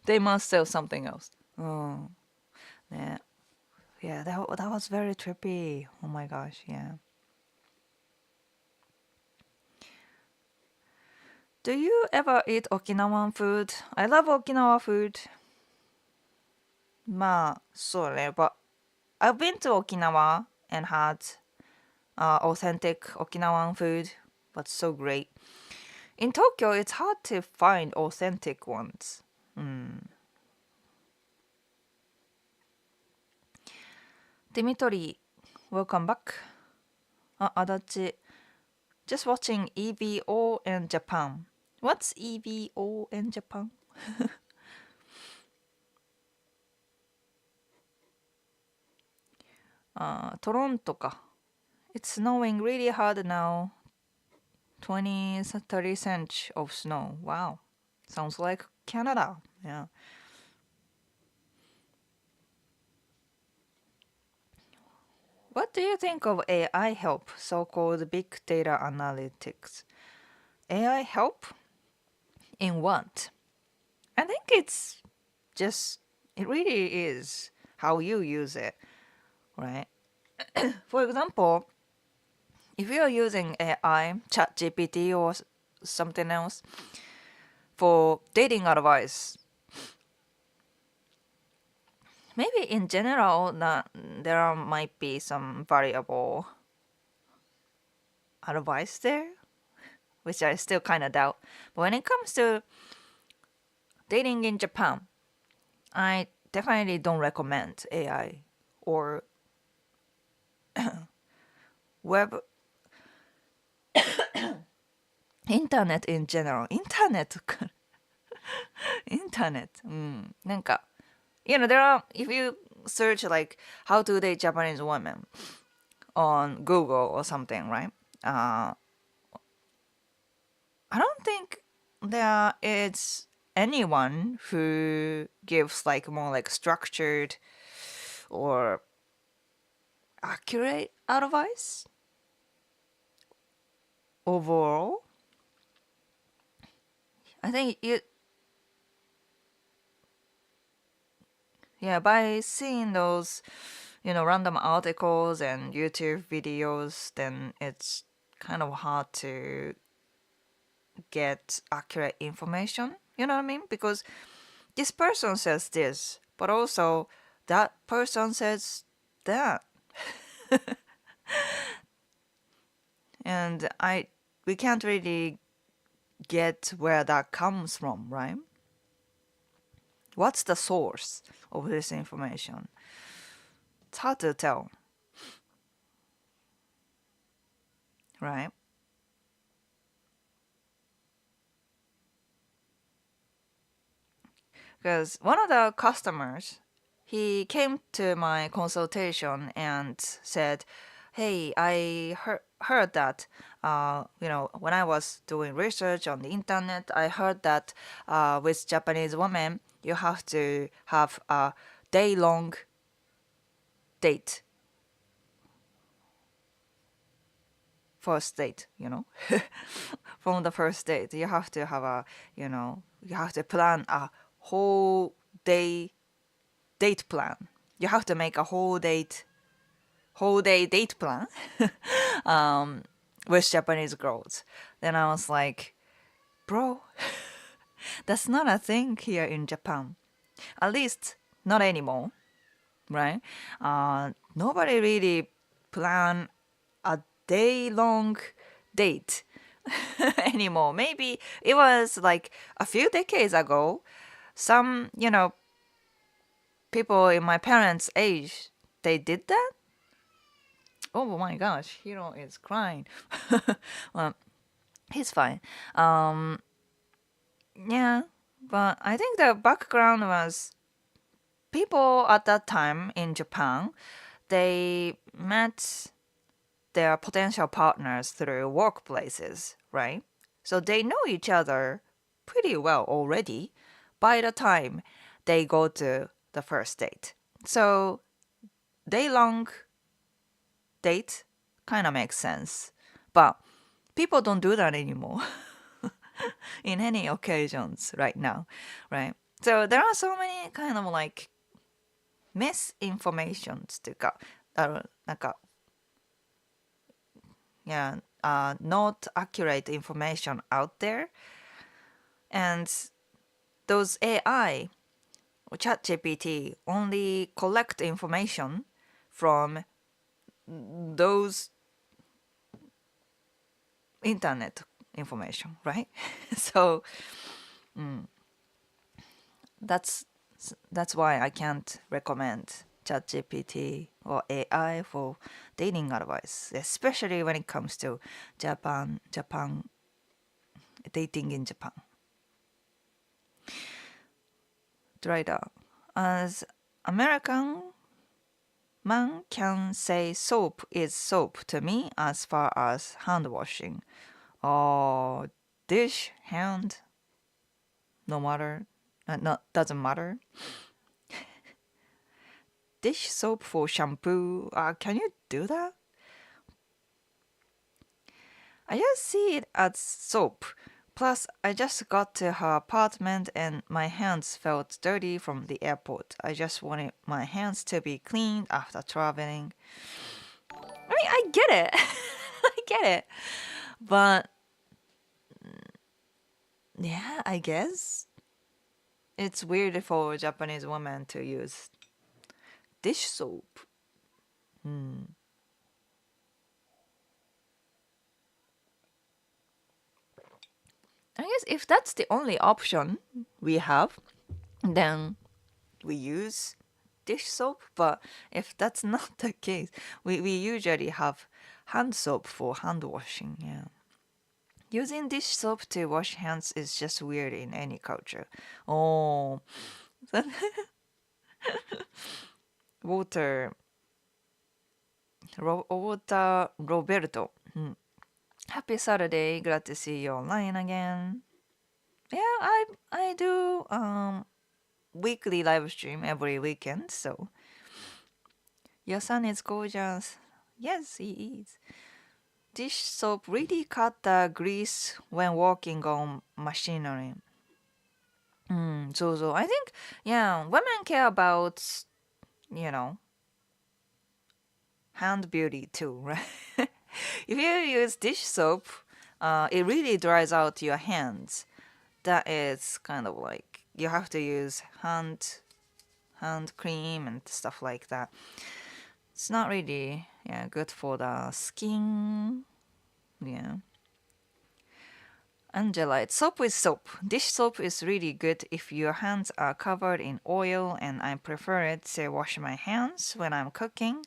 They must sell something else. Oh, yeah. Yeah, that was very trippy. Oh my gosh, yeah. Do you ever eat Okinawan food? I love Okinawa food. まあ、そうね, but I've been to Okinawa and had authentic Okinawan food. But so great. In Tokyo, it's hard to find authentic ones. Dimitri, welcome back. Adachi, just watching EVO in Japan. What's EVO in Japan? トロントか。It's snowing really hard now. 20, 30 cents of snow. Wow. Sounds like Canada. Yeah. What do you think of AI help, so-called big data analytics? AI help in what? I think it's just, it really is how you use it, right? For example, if you're using AI, ChatGPT or something else for dating advice, maybe in general that there might be some variable advice there, which I still kind of doubt. But when it comes to dating in Japan, I definitely don't recommend AI or web internet in general. Internet internet. なんか there are, if you search like how to date Japanese women on Google or something, right? I don't think there is anyone who gives like more like structured or accurate advice overall. I think yeah, by seeing those, random articles and YouTube videos, then it's kind of hard to get accurate information. You know what I mean? Because this person says this, but also that person says that. And we can't really get where that comes from, right? What's the source of this information? It's hard to tell, right? Because one of the customers, he came to my consultation and said, "Hey, I heard that, when I was doing research on the internet, I heard that with Japanese women, you have to have a day-long date, first date, from the first date. You have to have you have to plan a whole day date plan. You have to make a whole day date plan with Japanese girls." Then I was like, bro, that's not a thing here in Japan. At least not anymore, right? Nobody really plan a day-long date anymore. Maybe it was like a few decades ago. Some, people in my parents' age, they did that. Oh my gosh, Hiro is crying. Well, he's fine. Yeah, but I think the background was people at that time in Japan, they met their potential partners through workplaces, right? So they know each other pretty well already by the time they go to the first date. So day long date kind of makes sense. But people don't do that anymore in any occasions right now, right? So there are so many kind of like misinformations というか、なんか、yeah, not accurate information out there. And those AI or ChatGPT only collect information from those internet information, right? So that's that's why I can't recommend ChatGPT or AI for dating advice, especially when it comes to Japan dating in Japan. Right up. As American man can say soap is soap to me as far as hand washing. Or dish, hand, no matter, not doesn't matter. Dish soap for shampoo. Can you do that? I just see it as soap. Plus, I just got to her apartment and my hands felt dirty from the airport. I just wanted my hands to be cleaned after traveling. I mean, I get it. I get it. But yeah, I guess it's weird for Japanese women to use dish soap. I guess if that's the only option we have, then we use dish soap. But if that's not the case, we usually have hand soap for hand washing. Yeah. Using dish soap to wash hands is just weird in any culture. Oh, water, water, Roberto. Happy Saturday. Glad to see you online again. Yeah, I do weekly live stream every weekend. So your son is gorgeous. Yes, he is. Dish soap really cut the grease when walking on machinery. So I think yeah, women care about you know hand beauty too, right? If you use dish soap, it really dries out your hands. That is kind of like you have to use hand cream and stuff like that. It's not really good for the skin. Yeah. Angela, it's soap with soap. Dish soap is really good if your hands are covered in oil, and I prefer it to wash my hands when I'm cooking.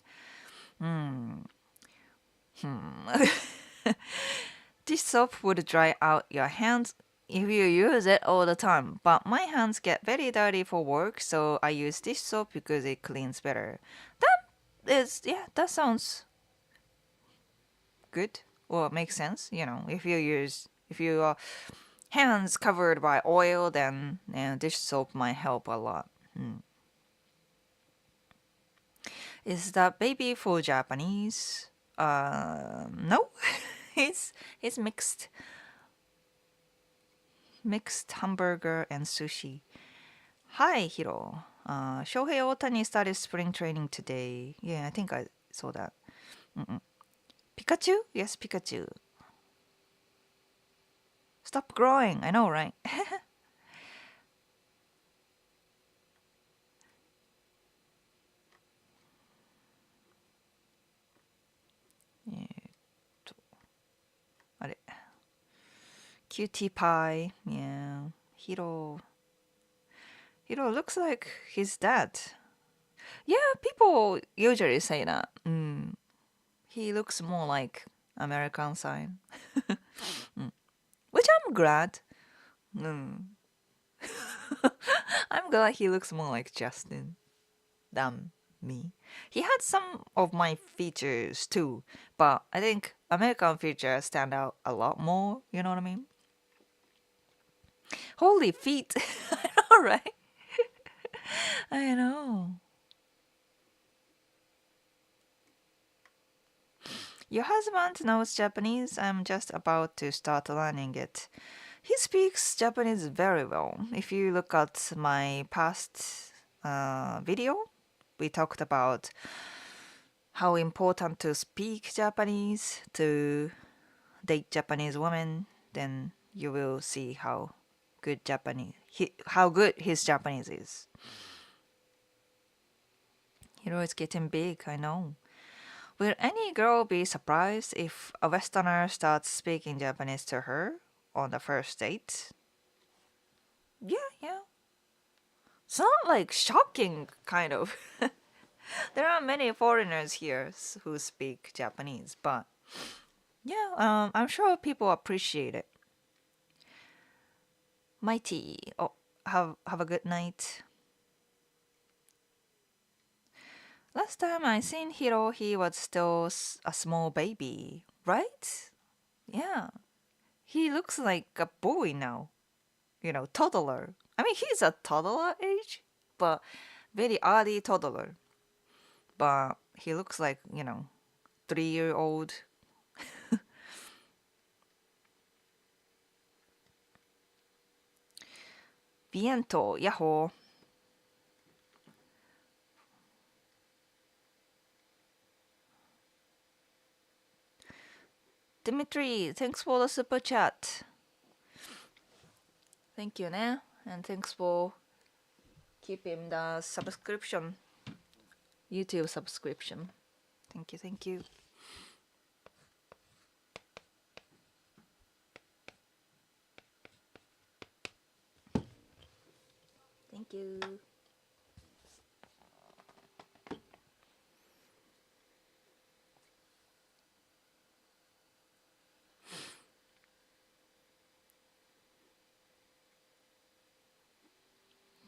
Dish soap would dry out your hands if you use it all the time, but my hands get very dirty for work, so I use dish soap because it cleans better. That sounds good or makes sense. If your hands covered by oil, then dish soap might help a lot. Is that baby for Japanese? No, it's mixed hamburger and sushi. Hi, Hiro. Shohei Otani started spring training today. Yeah, I think I saw that. Pikachu? Yes, Pikachu. Stop growing. I know, right? あれ Cutie pie. Yeah. Hiro looks like his dad. Yeah, people usually say that. He looks more like American sign. Which I'm glad. I'm glad he looks more like Justin than me. He had some of my features too, but I think American features stand out a lot more. You know what I mean? Holy feet! I know, right? I know. Your husband knows Japanese. I'm just about to start learning it. He speaks Japanese very well. If you look at my past video, we talked about how important to speak Japanese to date Japanese women. Then you will see how how good his Japanese is. Hiro is getting big, I know. Will any girl be surprised if a Westerner starts speaking Japanese to her on the first date? Yeah, yeah. It's not like shocking, kind of. There are many foreigners here who speak Japanese, but yeah, I'm sure people appreciate it. Mighty. Oh, have a good night. Last time I seen Hiro, he was still a small baby, right? Yeah. He looks like a boy now. Toddler. I mean, he's a toddler age, but very early toddler. But he looks like, 3-year-old. Viento, yahoo. Dimitri, thanks for the super chat. Thank you, ne? And thanks for keeping the subscription, YouTube subscription. Thank you, thank you. Thank you.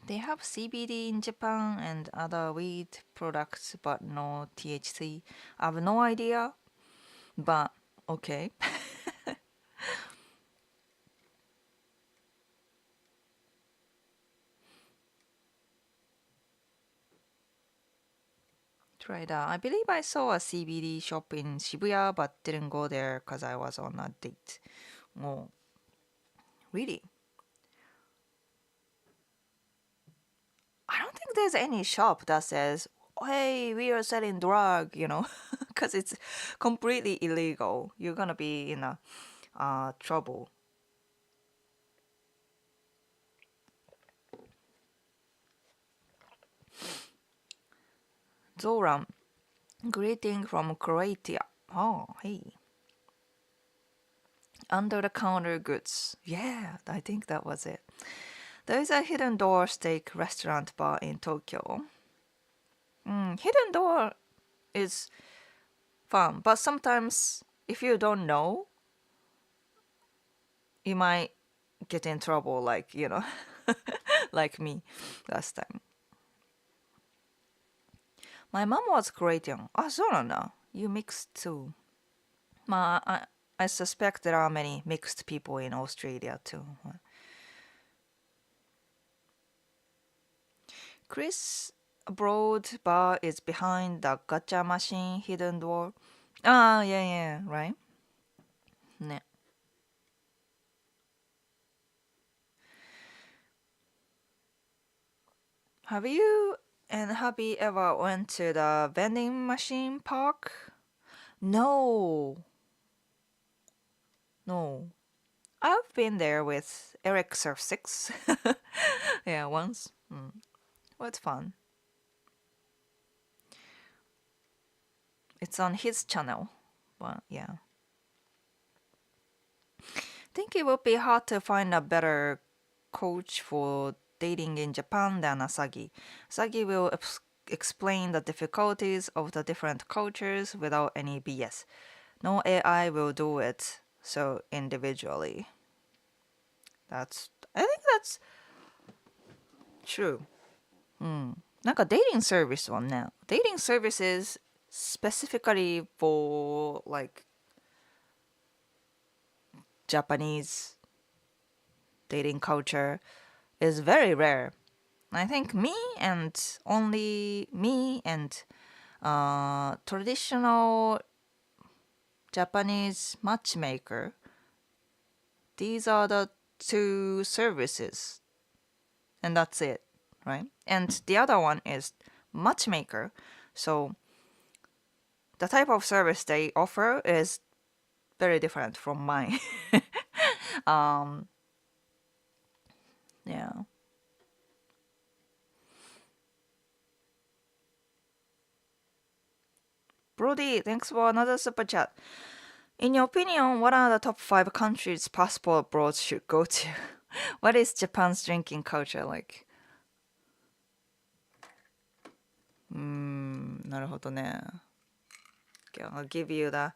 They have CBD in Japan and other weed products, but no THC. I have no idea, but okay. Try that. I believe I saw a CBD shop in Shibuya, but didn't go there because I was on a date. Oh, really? I don't think there's any shop that says, "Hey, we are selling drug," because it's completely illegal. You're gonna be in a trouble. Zoran, greeting from Croatia. Oh, hey. Under the counter goods. Yeah, I think that was it. There is a hidden door steak restaurant bar in Tokyo. Hidden door is fun, but sometimes if you don't know, you might get in trouble, like, like me last time. My mom was Croatian. Ah, そうなんだ. You mixed too. I suspect there are many mixed people in Australia too. Chris Abroad bar is behind the gacha machine hidden door. Ah, yeah, yeah, right. ね. Have you and hubby ever went to the vending machine park? No, no. I've been there with Eric Surf 6. Yeah, once. Well, it's fun. It's on his channel. But yeah. Think it would be hard to find a better coach for dating in Japan than Asagi. Asagi will explain the difficulties of the different cultures without any BS. No AI will do it so individually. I think that's true. なんか dating service はね、dating services specifically for like Japanese dating culture is very rare. I think me and only me and traditional Japanese matchmaker, these are the two services, and that's it, right? And the other one is matchmaker. So the type of service they offer is very different from mine. um, yeah. Brody, thanks for another super chat. In your opinion, what are the top 5 countries passport abroad should go to? What is Japan's drinking culture like? なるほどね。Okay, I'll give you the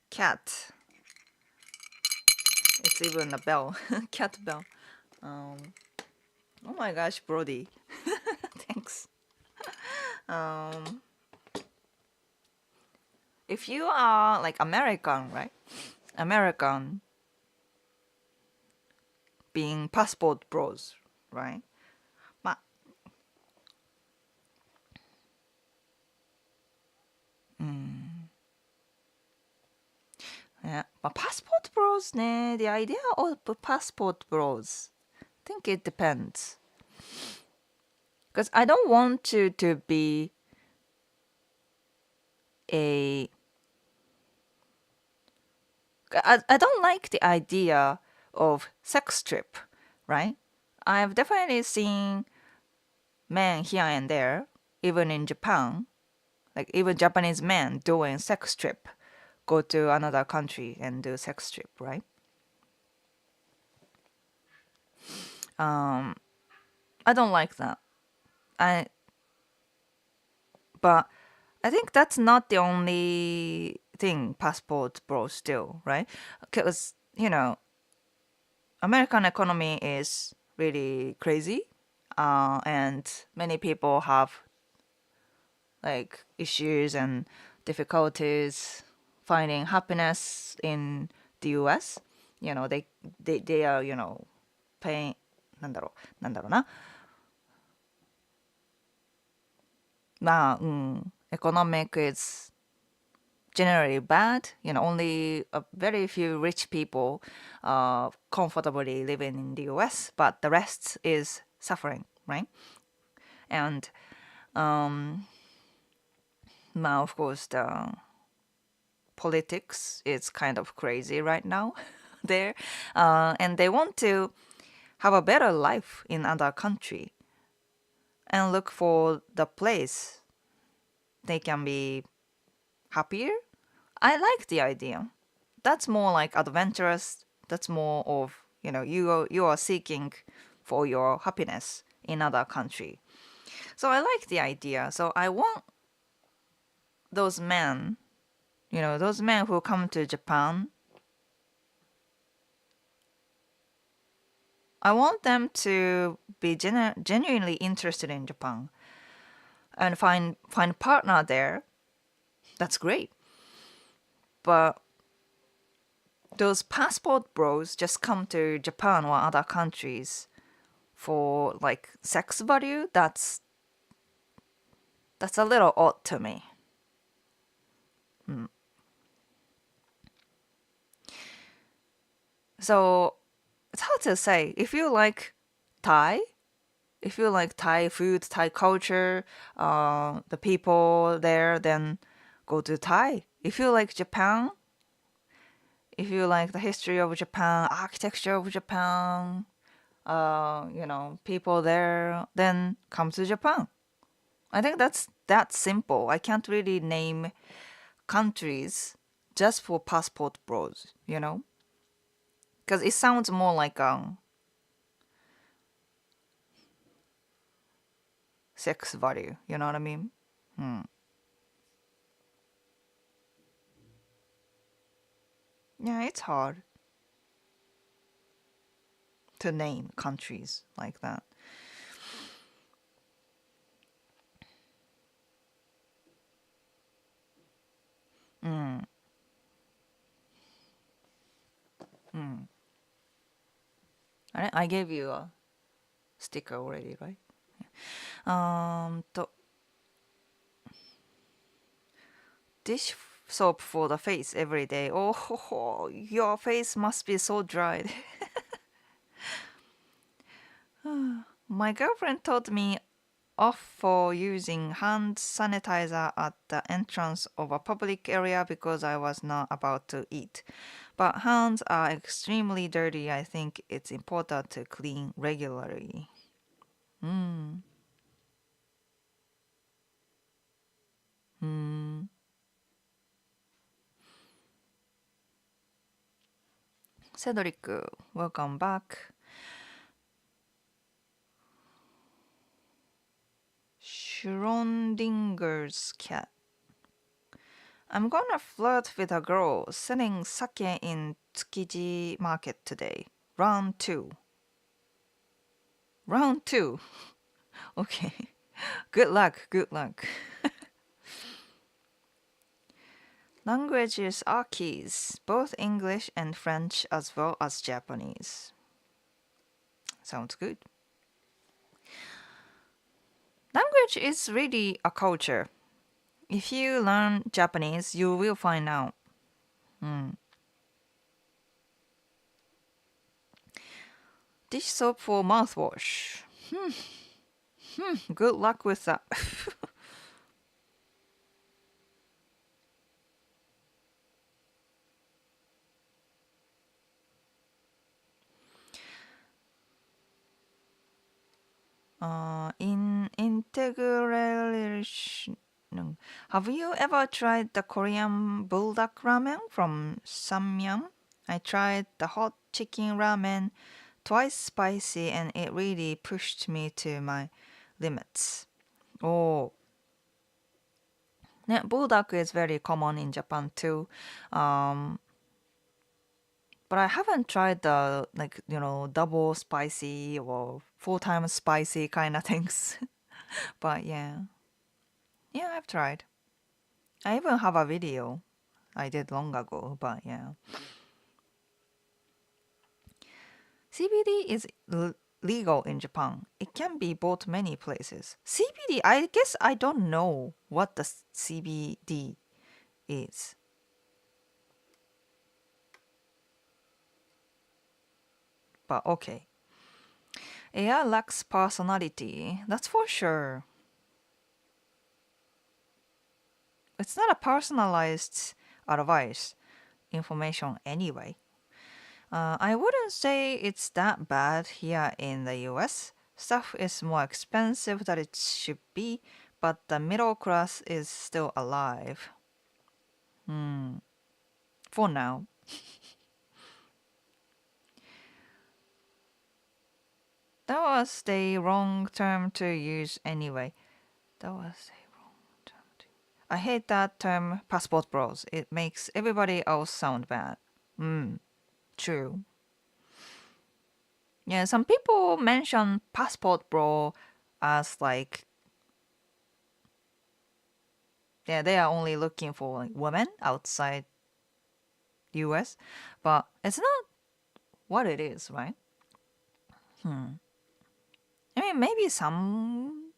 cat. It's even a bell. Cat bell. Oh my gosh, Brody. Thanks. Um, if you are like American, right? American being passport bros, right? まあ、ね、まあ、passport bros ね、the idea of passport bros, I think it depends. Because I don't want you to be a I don't like the idea of sex trip, right? I've definitely seen men here and there, even in Japan, like even Japanese men doing sex trip, go to another country and do sex trip, right? Um, I don't like that. I but I think that's not the only thing passport bros do, right? Because American economy is really crazy, and many people have like issues and difficulties finding happiness in the U.S. They are paying なんだろうなまあeconomic is generally bad. Only a very few rich people comfortably living in the US, but the rest is suffering, right? And now, of course, the politics is kind of crazy right now there. And they want to have a better life in other country and look for the place they can be happier. I like the idea. That's more like adventurous. That's more of you are seeking for your happiness in other country. So I like the idea. So I want those men, those men who come to Japan. I want them to be genuinely interested in Japan and find a partner there. That's great. But those passport bros just come to Japan or other countries for like sex value. That's a little odd to me. So it's hard to say. If you like Thai food, Thai culture, the people there, then go to Thai. If you like Japan, if you like the history of Japan, architecture of Japan, people there, then come to Japan. I think that's that simple. I can't really name countries just for passport bros, because it sounds more like sex value. You know what I mean? Yeah, it's hard to name countries like that. I gave you a sticker already, right? と dish soap for the face every day. Oh, your face must be so dry. My girlfriend told me off for using hand sanitizer at the entrance of a public area because I was not about to eat. But hands are extremely dirty. I think it's important to clean regularly. Cedric, welcome back. Schrodinger's cat. I'm gonna flirt with a girl selling sake in Tsukiji Market today. Round 2. Round 2. Okay. Good luck, good luck. Languages are keys, both English and French as well as Japanese. Sounds good. Language is really a culture. If you learn Japanese, you will find out. Dish soap for mouthwash. Good luck with that. In integration. Have you ever tried the Korean bulldog ramen from Samyang? I tried the hot chicken ramen, twice spicy, and it really pushed me to my limits. Oh, yeah, bulldog is very common in Japan too. Um, but I haven't tried the double spicy or 4 times spicy kind of things. But yeah, I've tried. I even have a video I did long ago. But yeah, CBD is legal in Japan. It can be bought many places. CBD, I guess I don't know what the CBD is. But okay. AI lacks personality, that's for sure. It's not a personalized advice information anyway. I wouldn't say it's that bad here in the US. Stuff is more expensive than it should be, but the middle class is still alive. For now. That was the wrong term to use anyway. That was the wrong term to I hate that term passport bros. It makes everybody else sound bad. True. Yeah, some people mention passport bro as like they are only looking for like women outside US, but it's not what it is, right? I mean, maybe some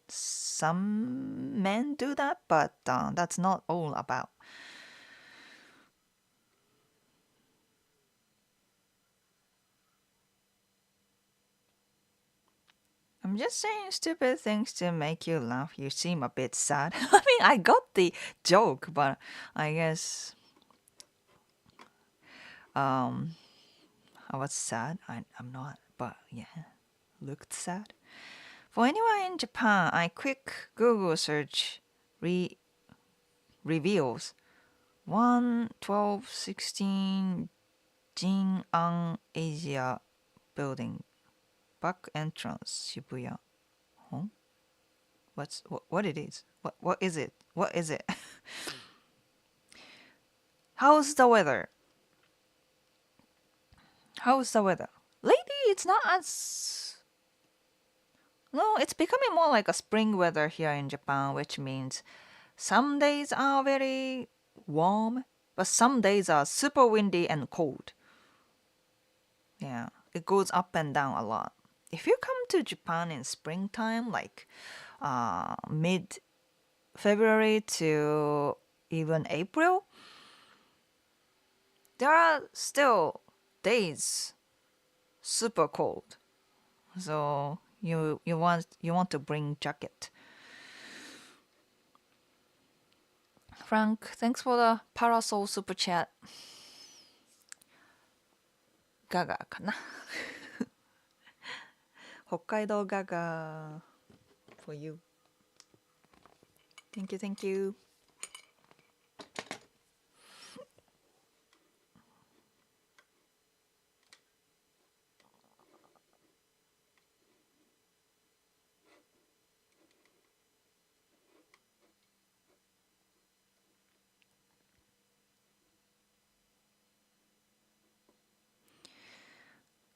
men do that, but that's not all about. I'm just saying stupid things to make you laugh. You seem a bit sad. I mean, I got the joke, but I guess um I was sad. I'm not, but yeah, looked sad. For anyone in Japan, I quick Google search reveals 11216 Jin-an Asia building, back entrance Shibuya. Huh? What it is? What is it? What is it? How's the weather? How's the weather? Lately, it's not as no. It's becoming more like a spring weather here in Japan, which means some days are very warm, but some days are super windy and cold. Yeah, it goes up and down a lot. If you come to Japan in springtime, like mid February to even April, there are still days super cold. So you want to bring jacket. Frank, thanks for the parasol super chat. Gaga かな。北海道ガガ for you. Thank you, thank you.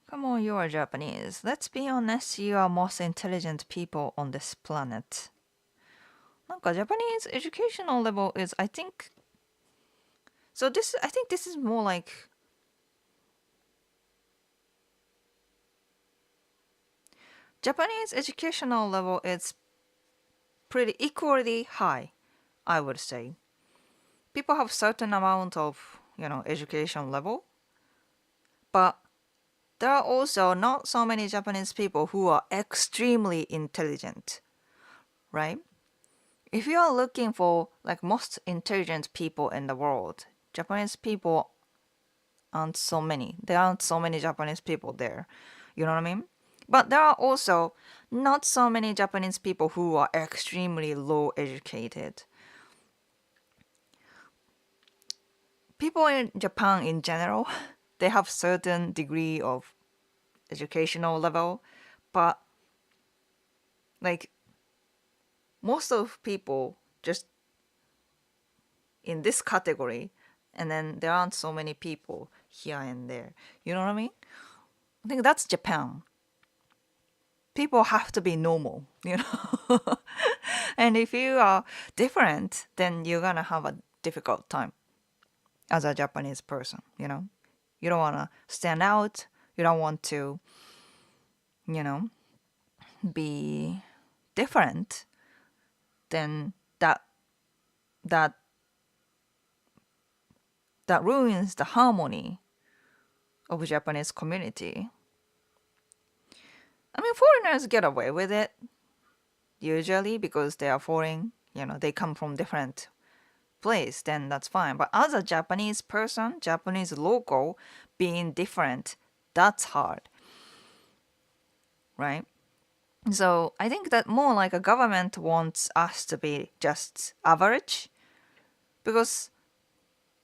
Come on, you are Japanese. Let's be honest, you are most intelligent people on this planet. なんか Japanese educational level is, I think, so this, I think this is more like Japanese educational level is pretty equally high, I would say. People have certain amount of, education level, but there are also not so many Japanese people who are extremely intelligent, right? If you are looking for like most intelligent people in the world, Japanese people aren't so many. There aren't so many Japanese people there. You know what I mean? But there are also not so many Japanese people who are extremely low educated. People in Japan in general, they have certain degree of educational level, but like most of people just in this category, and then there aren't so many people here and there. You know what I mean? I think that's Japan. People have to be normal, and if you are different, then you're gonna have a difficult time as a Japanese person. You don't want to stand out. You don't want to, you know, be different. Then that that ruins the harmony of Japanese community. I mean, foreigners get away with it usually because they are foreign. They come from different place. Then that's fine. But as a Japanese person, Japanese local, being different, that's hard, right? So I think that more like a government wants us to be just average, because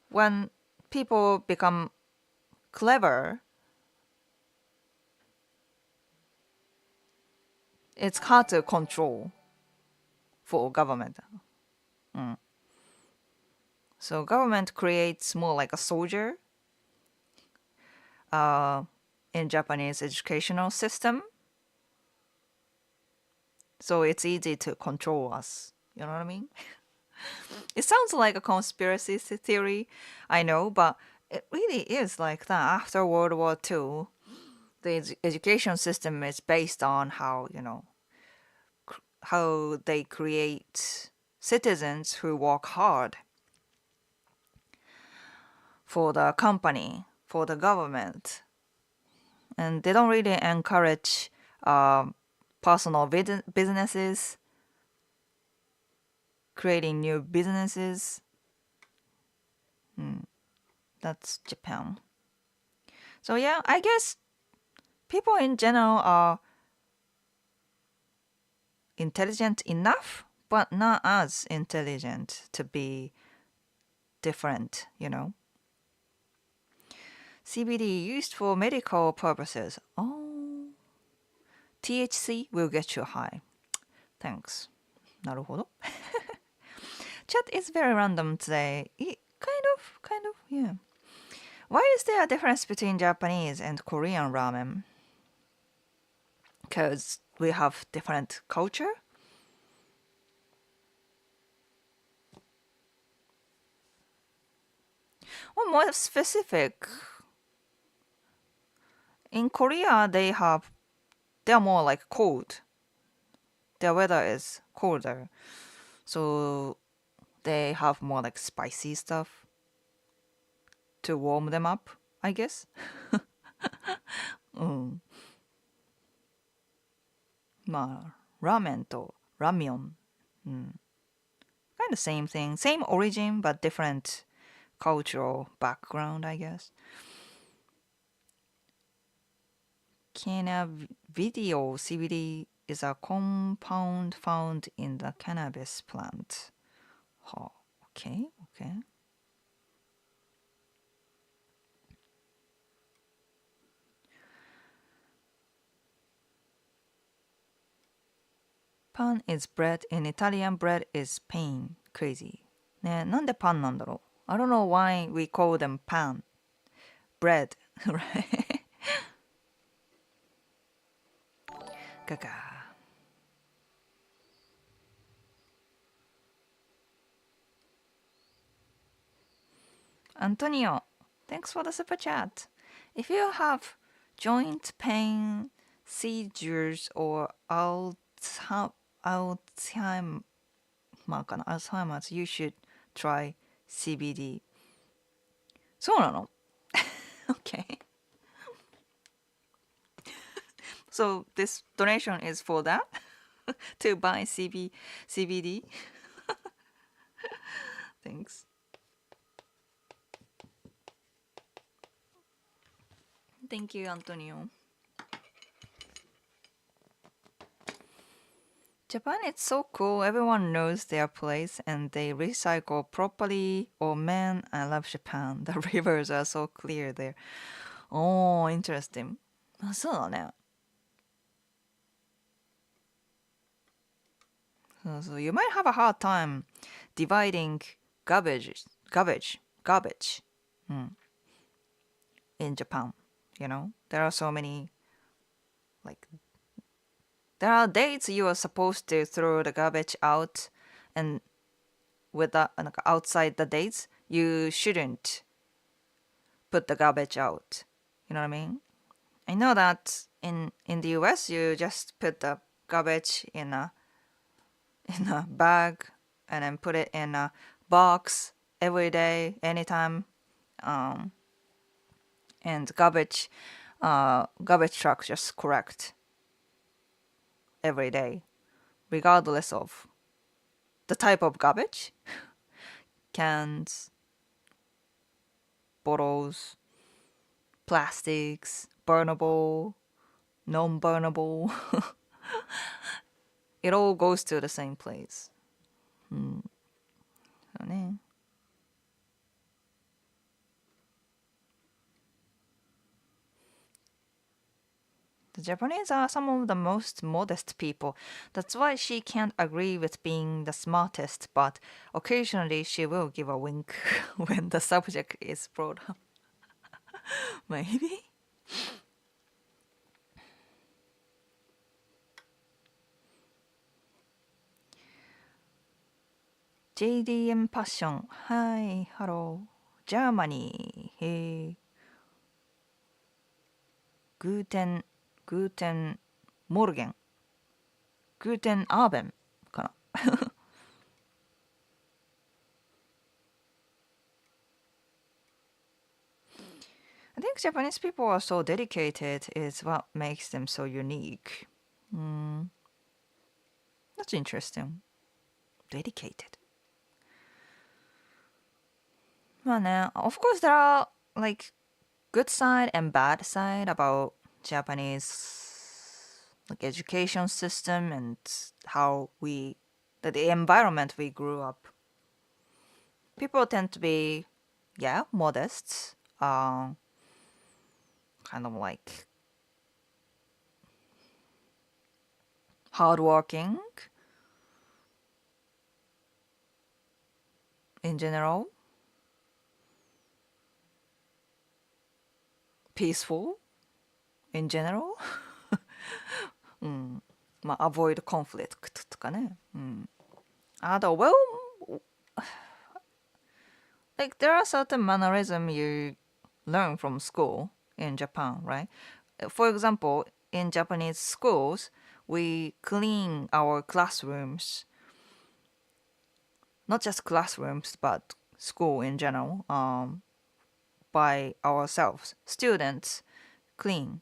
when people become clever, it's hard to control for government. So government creates more like a soldier in Japanese educational system. So it's easy to control us. You know what I mean? It sounds like a conspiracy theory, I know, but it really is like that. After World War II, the education system is based on how they create citizens who work hard for the company, for the government, and they don't really encourage personal businesses, creating new businesses. That's Japan. So yeah, I guess people in general are intelligent enough, but not as intelligent to be different. CBD used for medical purposes. Oh, THC will get you high. Thanks. なるほど. Chat is very random today. Kind of, yeah. Why is there a difference between Japanese and Korean ramen? Because we have different culture? Or more specific, in Korea they're more like cold. Their weather is colder. So they have more like spicy stuff to warm them up, I guess. うん。まあ、ラーメンとラミョン。Kind of same thing. Same origin, but different cultural background, I guess. Cannabidiol CBD is a compound found in the cannabis plant. Oh, okay. Pan is bread. In Italian, bread is pain. Crazy. ね、なんでパンなんだろう? I don't know why we call them pan. Bread, right? Gaga. Antonio, thanks for the super chat. If you have joint pain, seizures, or Alzheimer's, Alzheimer's, you should try CBD. そうなの? Okay. So this donation is for that? To buy CBD? Thanks. Thank you, Antonio. Japan is so cool. Everyone knows their place and they recycle properly. Oh man, I love Japan. The rivers are so clear there. Oh, interesting. あ、そうだね。So you might have a hard time dividing garbage in Japan. You know, there are so many, like, there are days you are supposed to throw the garbage out, and with the like, outside the dates, you shouldn't put the garbage out. You know what I mean? I know that in the US, you just put the garbage in a bag and then put it in a box every day, anytime, um, and garbage truck just correct every day, regardless of the type of garbage, cans, bottles, plastics, burnable, non-burnable. It all goes to the same place. そうね。The Japanese are some of the most modest people. That's why she can't agree with being the smartest, but occasionally she will give a wink when the subject is brought up. Maybe? JDM Passion. Hi, hello. Germany. Hey. Guten Morgen. Guten Abend かな。I think Japanese people are so dedicated is what makes them so unique. That's interesting. Dedicated. まあね、of course there are like good side and bad side about Japanese like education system and how the environment we grew up. People tend to be, yeah, modest, kind of like hardworking in general, peaceful in general. うん、まあ avoid conflict とかね。うん。あと well, like there are certain mannerism you learn from school in Japan, right? For example, in Japanese schools, we clean our classrooms, not just classrooms, but school in general, by ourselves. Students clean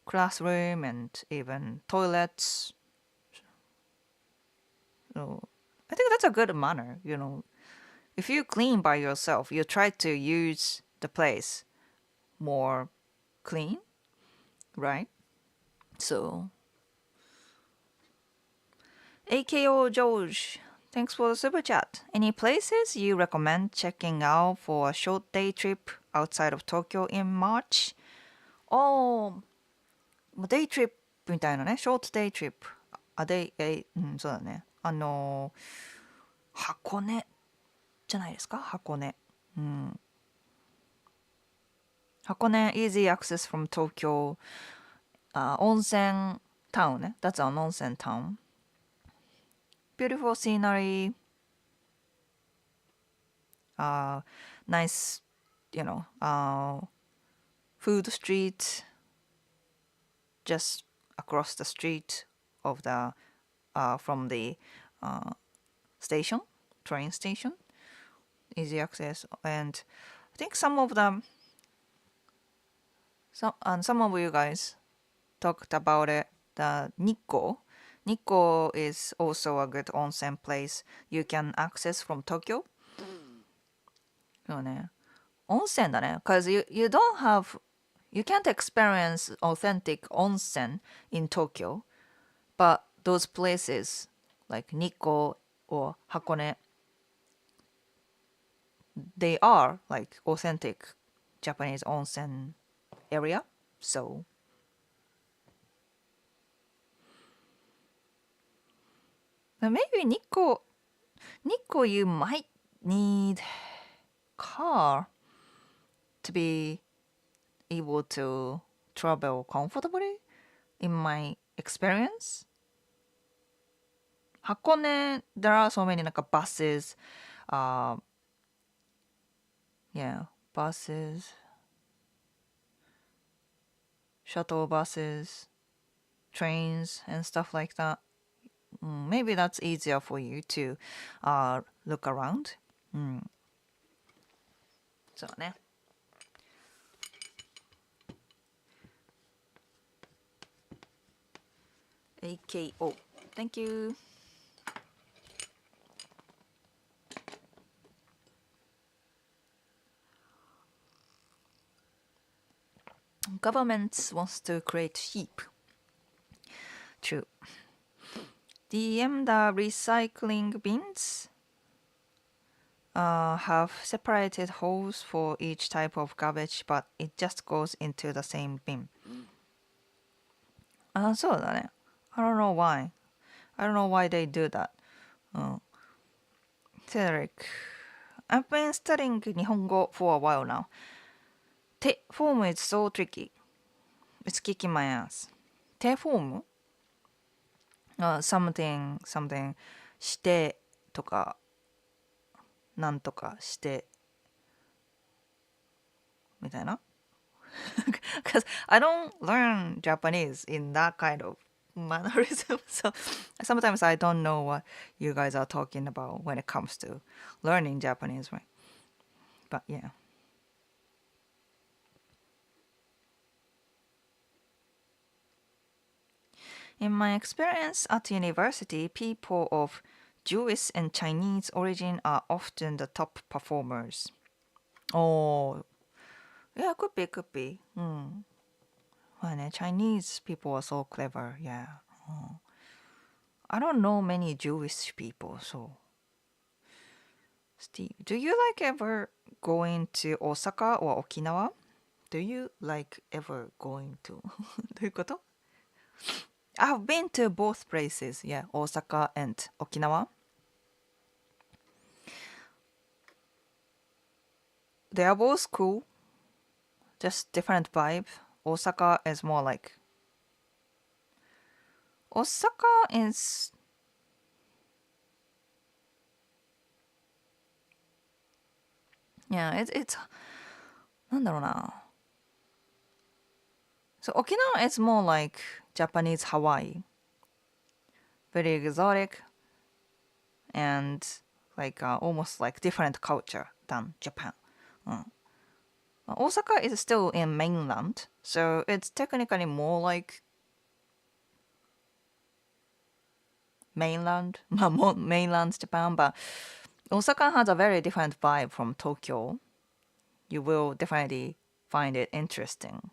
classroom and even toilets. So I think that's a good manner, you know. If you clean by yourself, you try to use the place more clean, right? So, AKO George, thanks for the super chat. Any places you recommend checking out for a short day trip outside of Tokyo in March? Oh, デイトリップみたいなね、ショートデイトリップ。そうだね。箱根じゃないですか、箱根。うん。箱根、easy access from Tokyo. 温泉 town ね。That's an onsen town. Beautiful scenery. Nice, food street just across the street of the from the station, train station. Easy access, and I think some of you guys talked about it. The Nikko. Nikko is also a good onsen place you can access from Tokyo. そうね。温泉だね。Because you don't have, you can't experience authentic onsen in Tokyo, but those places like Nikko or Hakone, they are like authentic Japanese onsen area. So maybe Nikko, you might need car to be able to travel comfortably, in my experience. Hakone, there are so many like buses, uh, buses, shuttle buses, trains, and stuff like that. Maybe that's easier for you to look around. そうね。AKO. Thank you. Government wants to create sheep. True. The recycling bins have separated holes for each type of garbage, but it just goes into the same bin. そうだね。I don't know why. I don't know why they do that. Cedric, I've been studying 日本語 for a while now. Te form is so tricky. It's kicking my ass. Te form? Something, してとか、なんとかしてみたいな。Because I don't learn Japanese in that kind of mannerism. So sometimes I don't know what you guys are talking about when it comes to learning Japanese, right? But yeah. In my experience at university, people of Jewish and Chinese origin are often the top performers. Oh, yeah, could be. Chinese people are so clever, yeah. I don't know many Jewish people, so. Steve, do you like ever going to Osaka or Okinawa? Do you like ever going to? どういうこと? I've been to both places, yeah, Osaka and Okinawa. They are both cool, just different vibe. Osaka is more like Osaka is it's なんだろうな. So Okinawa is more like Japanese Hawaii. Very exotic and like almost like different culture than Japan. Osaka is still in mainland, so it's technically more like mainland, more mainland Japan, but Osaka has a very different vibe from Tokyo. You will definitely find it interesting.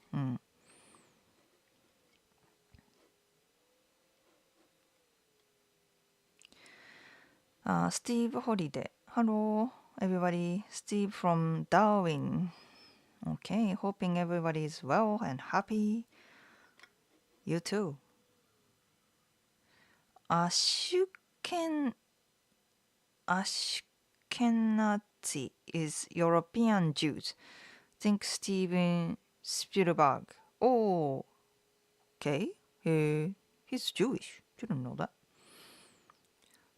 Steve Holiday. Hello, everybody. Steve from Darwin. Okay, hoping everybody is well and happy. You too. Ashkenazi is European Jews. Think Steven Spielberg. Oh, okay. He's Jewish. Didn't know that.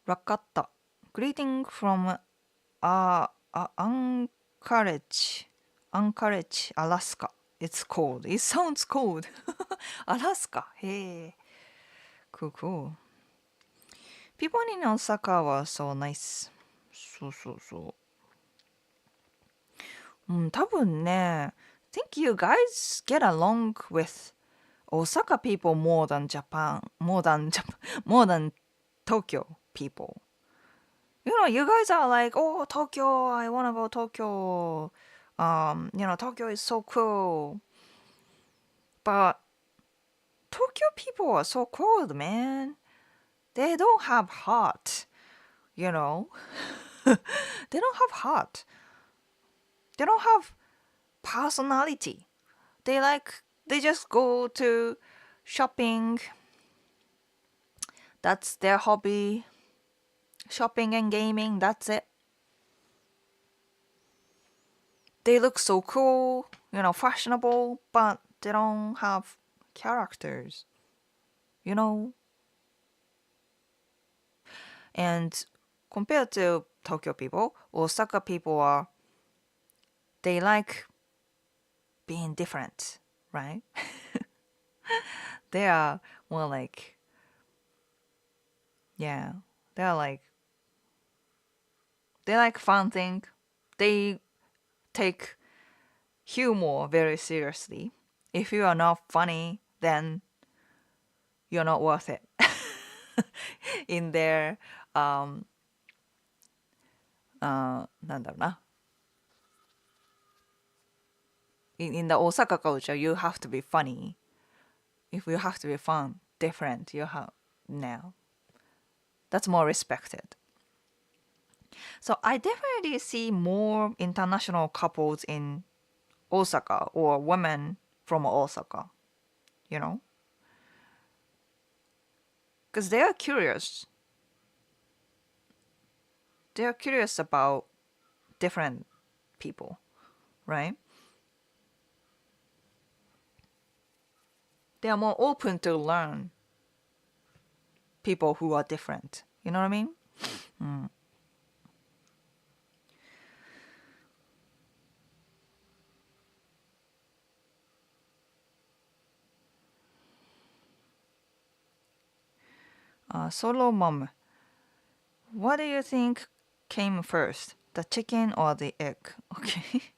Rakata. Greeting from Anchorage. Anchorage, Alaska. It's cold. It sounds cold. Alaska. Hey. Cool, cool. People in Osaka were so nice. 多分ね、think you guys get along with Osaka people more than more than Tokyo people. You guys are like, oh, Tokyo, I wanna go Tokyo. Tokyo is so cool. But Tokyo people are so cold, man. They don't have heart, you know. They don't have heart. They don't have personality. They just go to shopping. That's their hobby. Shopping and gaming, that's it. They look so cool, fashionable, but they don't have characters, you know? And compared to Tokyo people, Osaka people they like being different, right? They are more like, yeah, they're like, they like fun thing. They take humor very seriously. If you are not funny, then you're not worth it. In their なんだろうな in the Osaka culture, you have to be funny. If you have to be fun, different, you have now. That's more respected. So I definitely see more international couples in Osaka or women from Osaka, you know? Because they are curious. They are curious about different people, right? They are more open to learn people who are different. You know what I mean? Mm. Solo mom, what do you think came first, the chicken or the egg? Okay.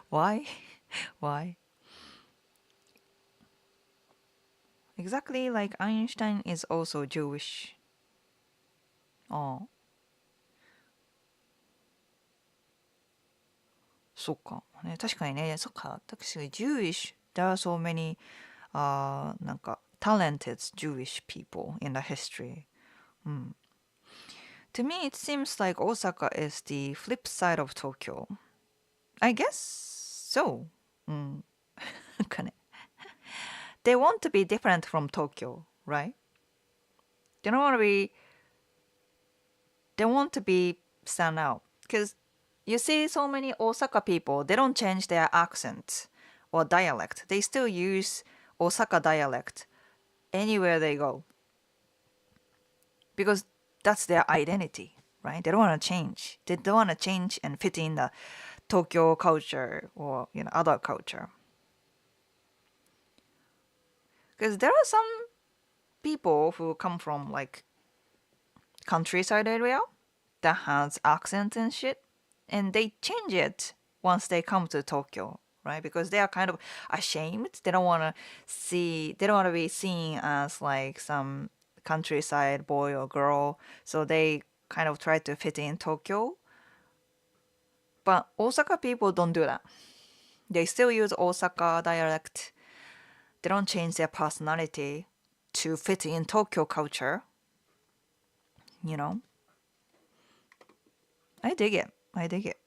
Why? Why? Exactly like Einstein is also Jewish. Oh, そっか。ね、確かにね、そっか。確かに Jewish, there are so many, なんか talented Jewish people in the history. To me, it seems like Osaka is the flip side of Tokyo. I guess so. うん。なんかね。They want to be different from Tokyo, right? They don't want to be. They want to be stand out because you see so many Osaka people. They don't change their accent or dialect. They still use Osaka dialect anywhere they go because that's their identity, right? They don't want to change. They don't want to change and fit in the Tokyo culture or other culture. Because there are some people who come from like countryside area that has accent and shit, and they change it once they come to Tokyo, right? Because they are kind of ashamed. They don't want to see. They don't want to be seen as like some countryside boy or girl. So they kind of try to fit in Tokyo. But Osaka people don't do that. They still use Osaka dialect. They don't change their personality to fit in Tokyo culture. You know? I dig it. I dig it.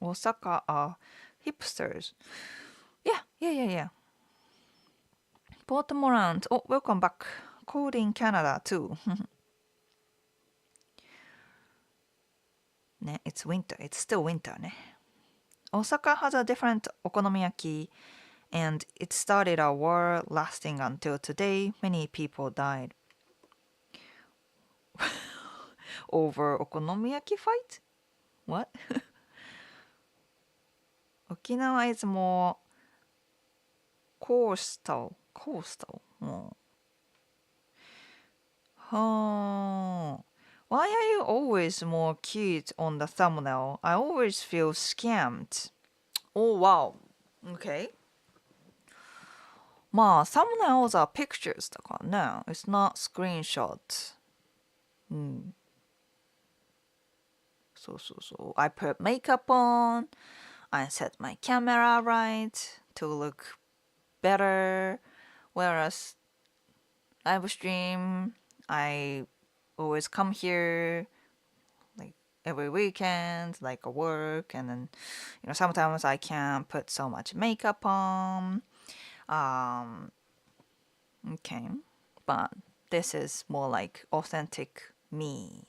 Osaka are hipsters. Yeah. Port Morant. Oh, welcome back. cold in Canada too. ね、it's winter. It's still winter ね。Osaka has a different okonomiyaki, and it started a war lasting until today. Many people died over okonomiyaki fight? What? 沖縄 is more coastal. Coastal. もう。はあ。Why are you always more cute on the thumbnail? I always feel scammed. Oh wow. Okay. まあ、thumbnails are pictures だからね。It's not screenshot. うん。そうそうそう。I put makeup on. I set my camera right to look better. Whereas live stream, I always come here like every weekend, like a work, and then sometimes I can't put so much makeup on. Um, okay, but this is more like authentic me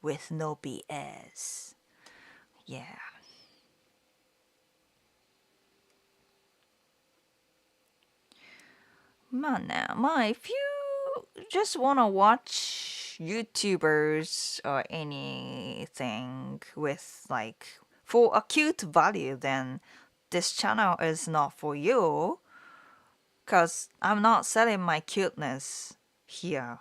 with no BS. Yeah. まあね、まあ if you just wanna watch YouTubers or anything with like for acute value, then this channel is not for you. Cause I'm not selling my cuteness here.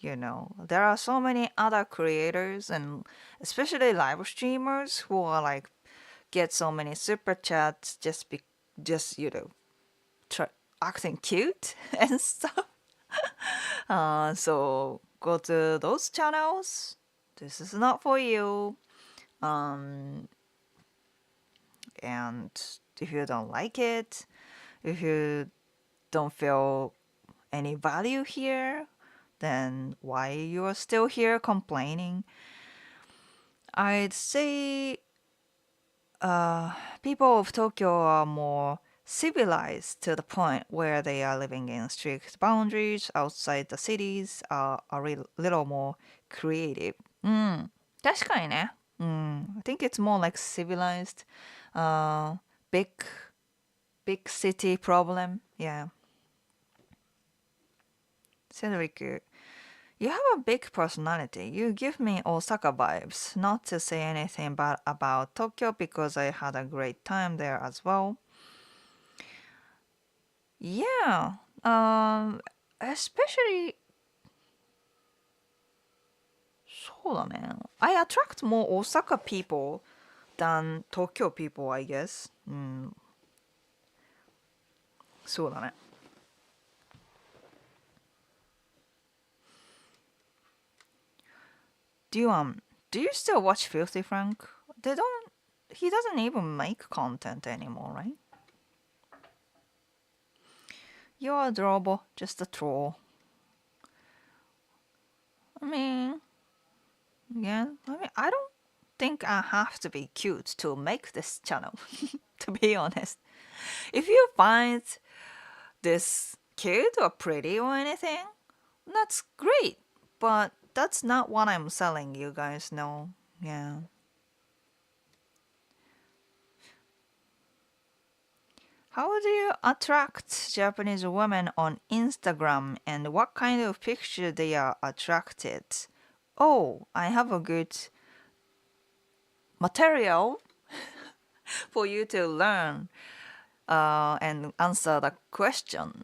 There are so many other creators and especially live streamers who are like get so many super chats just try, acting cute and stuff. So go to those channels. This is not for you. Um, and if you don't like it, if you don't feel any value here, then why you're still here complaining? I'd say people of Tokyo are more civilized to the point where they are living in strict boundaries outside the cities are little more creative. うん。確かにね。うん。I think it's more like civilized, uh, big, big city problem. Yeah. Cedric, you have a big personality. You give me Osaka vibes. Not to say anything bad about Tokyo because I had a great time there as well. Yeah. Especially そうだね。I attract more Osaka people than Tokyo people, I guess. うん。そうだね。Do you still watch Filthy Frank? They don't. He doesn't even make content anymore, right? You're adorable, just a troll. I mean, yeah. I don't think I have to be cute to make this channel. To be honest, if you find this cute or pretty or anything, that's great. But that's not what I'm selling. You guys know, yeah. How do you attract Japanese women on Instagram and what kind of picture they are attracted? Oh, I have a good material for you to learn and answer the question.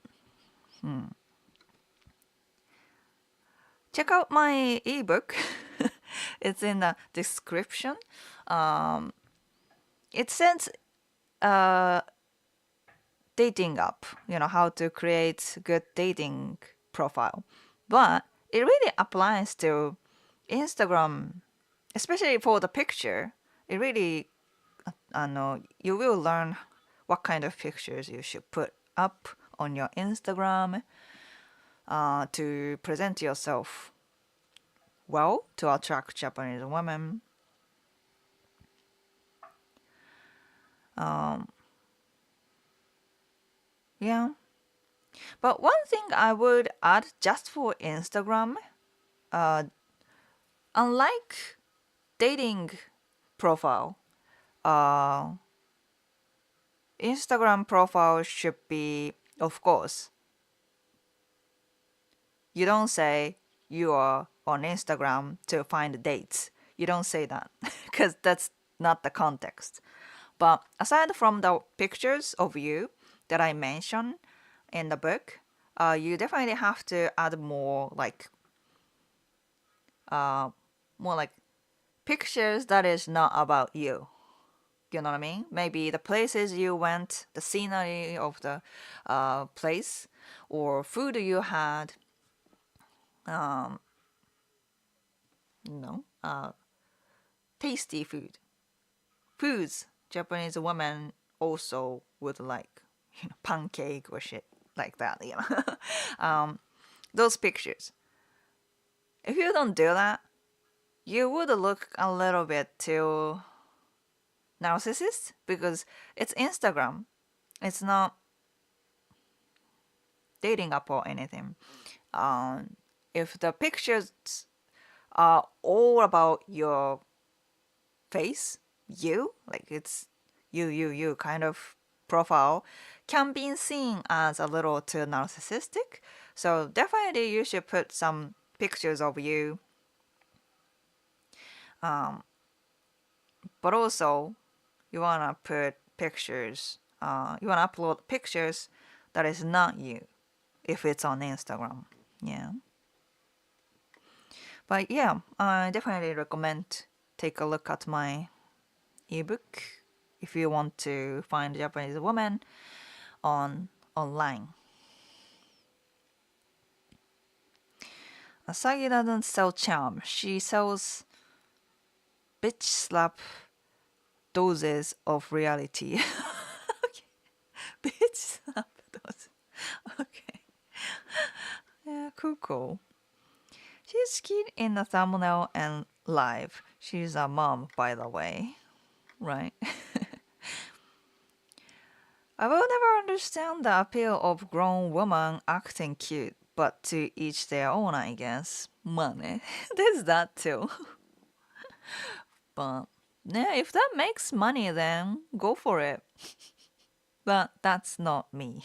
Check out my ebook. It's in the description. It says dating app, how to create good dating profile. But it really applies to Instagram, especially for the picture. It really, you will learn what kind of pictures you should put up on your Instagram to present yourself well to attract Japanese women. Yeah. But one thing I would add just for Instagram, uh, unlike dating profile, uh, Instagram profile should be, of course, you don't say you are on Instagram to find dates. You don't say that because that's not the context. But aside from the pictures of you that I mentioned in the book, you definitely have to add uh, more like pictures that is not about you. You know what I mean? Maybe the places you went, the scenery of the place, or food you had. Um, no, tasty foods. Japanese women also would like, pancake or shit like that. Those pictures. If you don't do that, you would look a little bit too narcissist because it's Instagram. It's not dating app or anything. Um, if the pictures are all about your face, like it's you kind of profile, can be seen as a little too narcissistic. So definitely you should put some pictures of you, but also you wanna put pictures. You wanna upload pictures that is not you if it's on Instagram. Yeah. But yeah, I definitely recommend take a look at my ebook if you want to find a Japanese woman online. Asagi doesn't sell charm. She sells bitch slap doses of reality. Okay. Bitch slap doses. Okay. Yeah, cool. She's cute in the thumbnail and live. She's a mom, by the way. Right? I will never understand the appeal of grown woman acting cute, but to each their own, I guess. まあね. There's that too. But yeah, if that makes money, then go for it. But that's not me.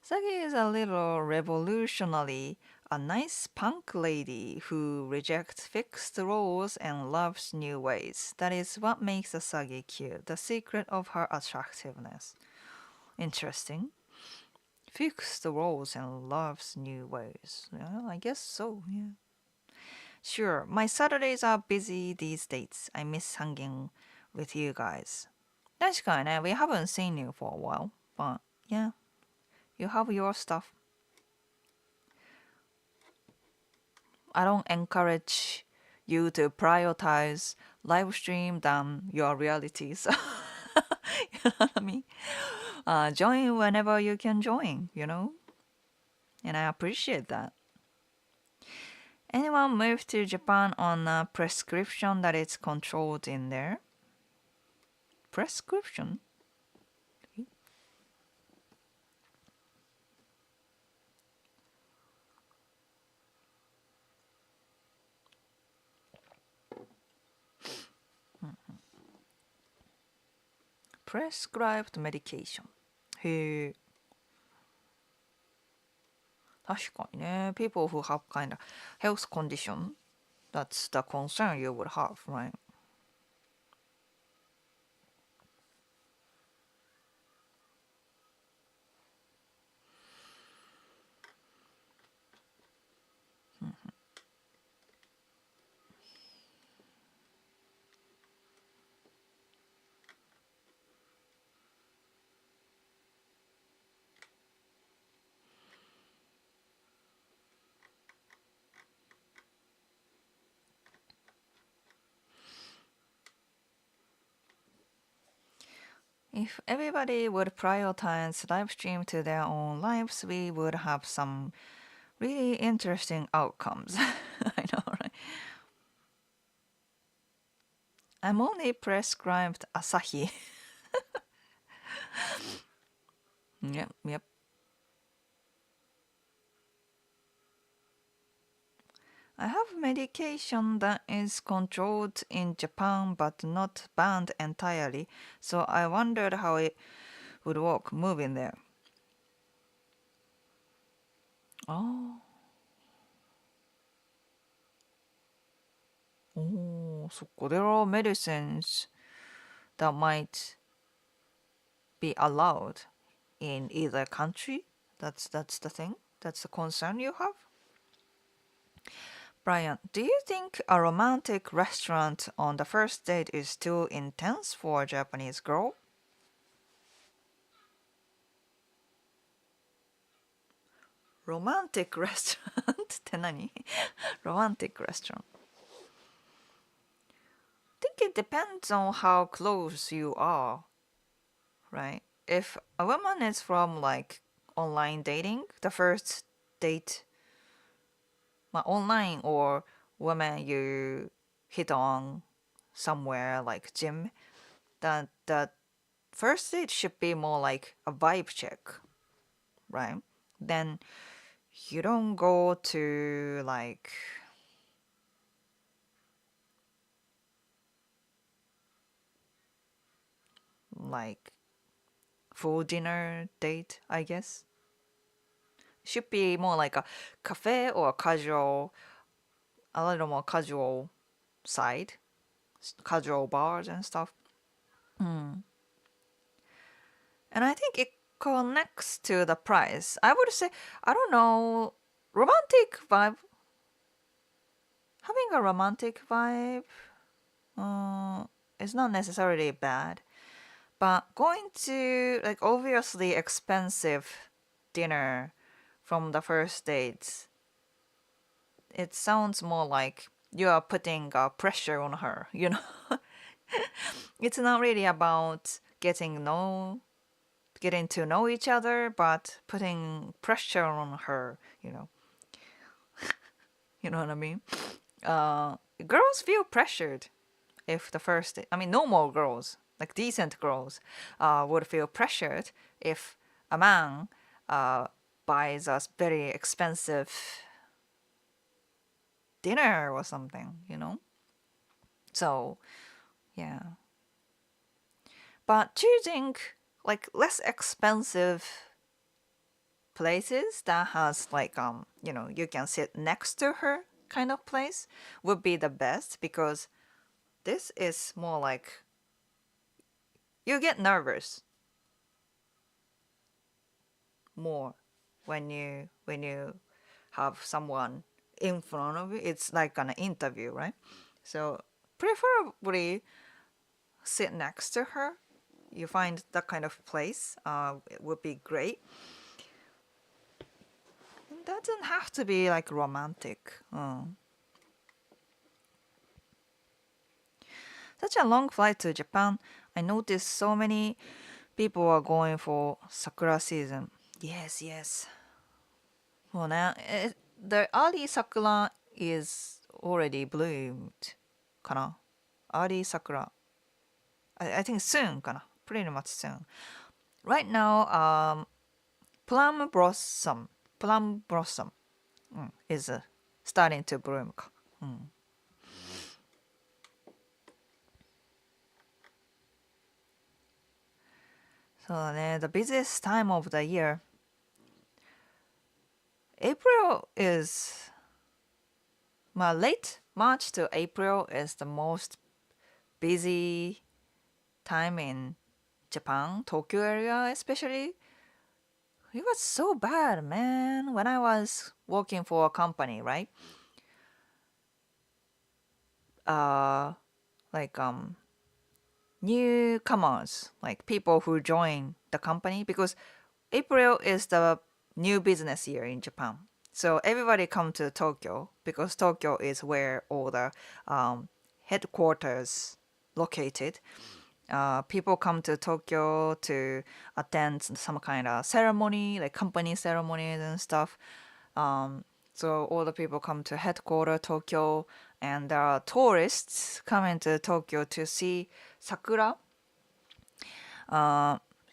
Sagi is a little revolutionary, a nice punk lady who rejects fixed roles and loves new ways. That is what makes Asagi cute, the secret of her attractiveness. Interesting. Fixed roles and loves new ways. Yeah, I guess so, yeah. Sure, my Saturdays are busy these days. I miss hanging with you guys. 確かにね, we haven't seen you for a while, but yeah, you have your stuff. I don't encourage you to prioritize live stream than your realities. You know what I mean? Join whenever you can join, And I appreciate that. Anyone moved to Japan on a prescription that is controlled in there? Prescription? Prescribed medication. へえ。確かにね。People who have kind of health condition, that's the concern you would have, right? If everybody would prioritize live stream to their own lives, we would have some really interesting outcomes. I know, right? I'm only prescribed Asahi. Yep, yep. I have medication that is controlled in Japan but not banned entirely, so I wondered how it would work moving there. Oh, oh, そっか. There are medicines that might be allowed in either country. That's the thing. That's the concern you have. Brian, do you think a romantic restaurant on the first date is too intense for a Japanese girl? Romantic restaurant って何 Romantic restaurant. I think it depends on how close you are, right? If a woman is from like online dating, the first date, online or woman you hit on somewhere like gym, that first date should be more like a vibe check, right? Then you don't go to like full dinner date, I guess. Should be more like a cafe or casual, a little more casual side, casual bars and stuff. Mm. And I think it connects to the price. I would say, I don't know, romantic vibe, having a romantic vibe is not necessarily bad. But going to like obviously expensive dinner from the first dates, it sounds more like you are putting pressure on her, you know? It's not really about getting to know each other, but putting pressure on her, you know. You know what I mean? Girls feel pressured if the first, I mean, normal girls, like decent girls, would feel pressured if a man buys us very expensive dinner or something, you know? So, yeah. But choosing like less expensive places that has like you can sit next to her kind of place would be the best because this is more like you get nervous more when you have someone in front of you. It's like an interview, right? So preferably sit next to her. You find that kind of place it would be great. It doesn't have to be like romantic. Such a long flight to Japan. I noticed so many people are going for sakura season. Yes, yes. もうね、the early sakura is already bloomed かな early sakura. I think soon かな pretty much soon. Right now, plum blossom is starting to bloom か。そうだね、the busiest time of the year. April is, late March to April is the most busy time in Japan, Tokyo area especially. It was so bad, man, when I was working for a company, right? Uh, like newcomers, like people who join the company, because April is the new business year in Japan. So everybody come to Tokyo because Tokyo is where all the headquarters located. People come to Tokyo to attend some kind of ceremony, like company ceremonies and stuff. So all the people come to headquarters Tokyo, and there are tourists coming to Tokyo to see sakura.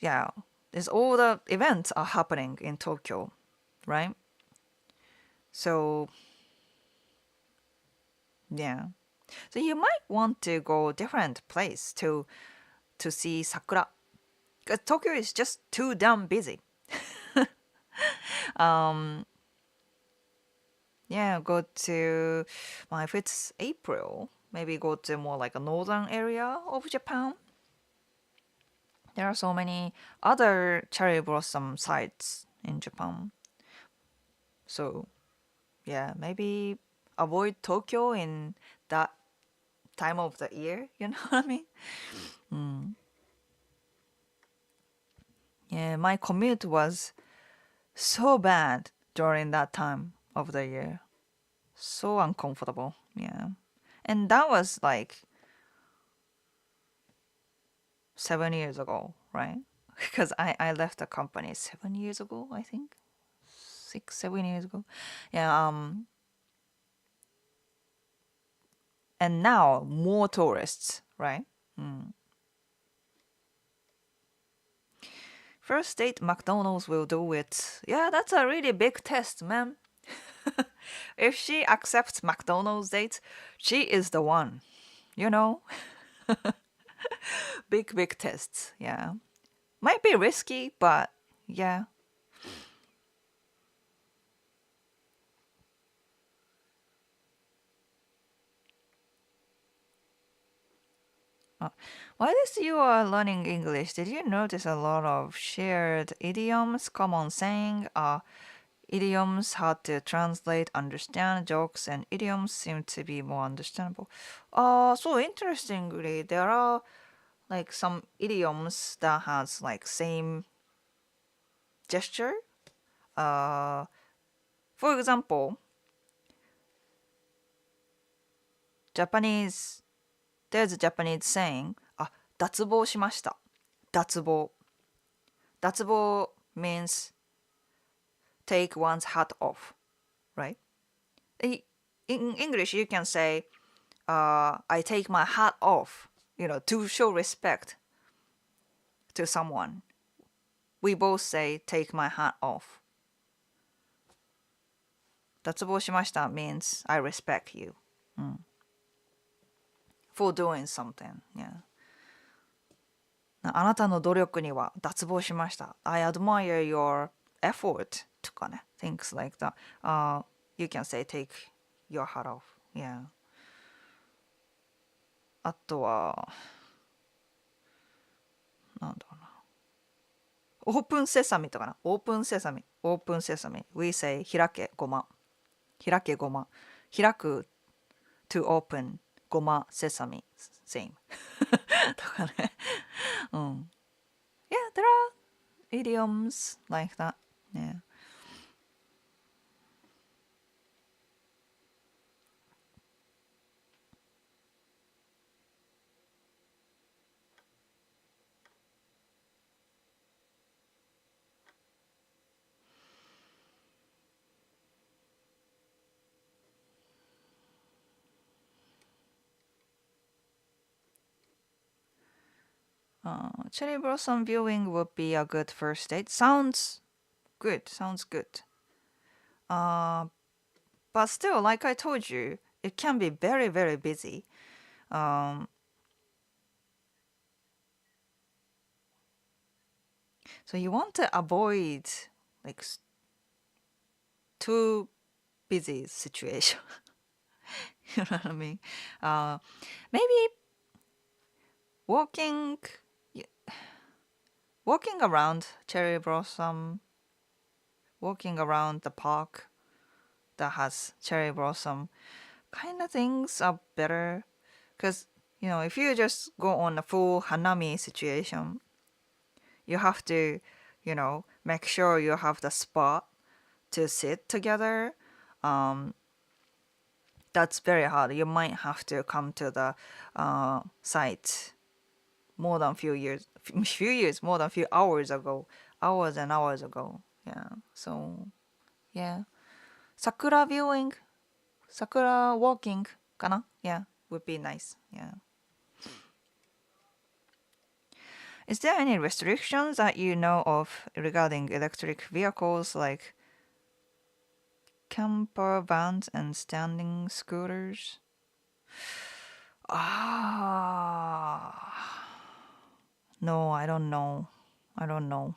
yeah, there's all the events are happening in Tokyo, right? So yeah, so you might want to go different place to see sakura, because Tokyo is just too damn busy. um, yeah, go to, well, if it's April, maybe go to more like a northern area of Japan. There are so many other cherry blossom sites in Japan. So yeah, maybe avoid Tokyo in that time of the year. You know what I mean? Mm. Yeah, my commute was so bad during that time of the year. So uncomfortable. Yeah. And that was like 7 years ago, right? Because I left the company 7 years ago, I think. 6, 7 years ago. Yeah, and now more tourists, right? Mm. First date McDonald's will do it. Yeah, that's a really big test, man. If she accepts McDonald's date, she is the one. You know? Big, big tests. Yeah. Might be risky, but yeah. Uh, while this you are learning English, did you notice a lot of shared idioms, common saying, idioms hard to translate, understand, jokes and idioms seem to be more understandable. So interestingly, there are like some idioms that has like same gesture. Uh, for example, Japanese, there's a Japanese saying, 脱帽しました。脱帽。脱帽 means take one's hat off, right? In English, you can say, I take my hat off, to show respect to someone. We both say, take my hat off. 脱帽しました means I respect you, for doing something. Yeah. あなたの努力には脱帽しました。I admire your effort とかね。Things like that. You can say take your hat off. Yeah. あとは、なんだろうな。オープンセサミとかな。オープンセサミ。オープンセサミ。We say 開けごま。開けごま。開く to open ごまセサミ。Same. とかね。うん。Yeah, there are idioms like that. Yeah. Cherry blossom viewing would be a good first date. Sounds good. Sounds good. Uh, but still, like I told you, it can be very, very busy. Um, so you want to avoid like too busy situation. You know what I mean? Maybe walking, walking around cherry blossom, walking around the park that has cherry blossom, kind of things are better. Because, if you just go on a full hanami situation, you have to, make sure you have the spot to sit together. That's very hard. You might have to come to the site more than more than few hours ago, hours and hours ago. Yeah. So, yeah. Sakura viewing, sakura walking, kana? Yeah, would be nice. Yeah. Is there any restrictions that you know of regarding electric vehicles like camper vans and standing scooters? Ah, no, I don't know. I don't know.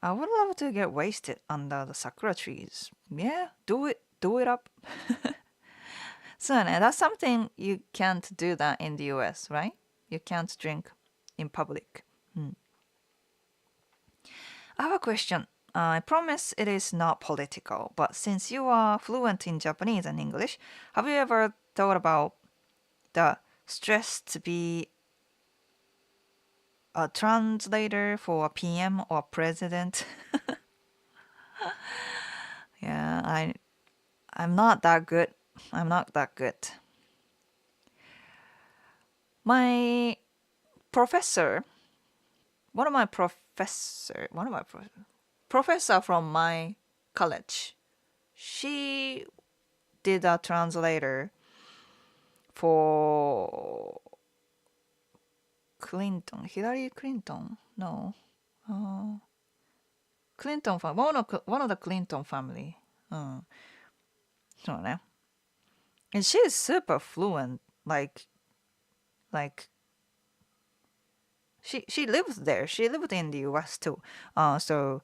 I would love to get wasted under the sakura trees. Yeah, do it. Do it up. So, that's something you can't do that in the US, right? You can't drink in public. I have a question. I promise it is not political, but since you are fluent in Japanese and English, have you ever thought about the stress to be a translator for a PM or president? Yeah, I'm not that good. I'm not that good. My professor, one of my professor from my college, she did a translator for Clinton, Hillary Clinton, no, Clinton family, one of the Clinton family. そうね。And she is super fluent. Like she lived there. She lived in the US too. So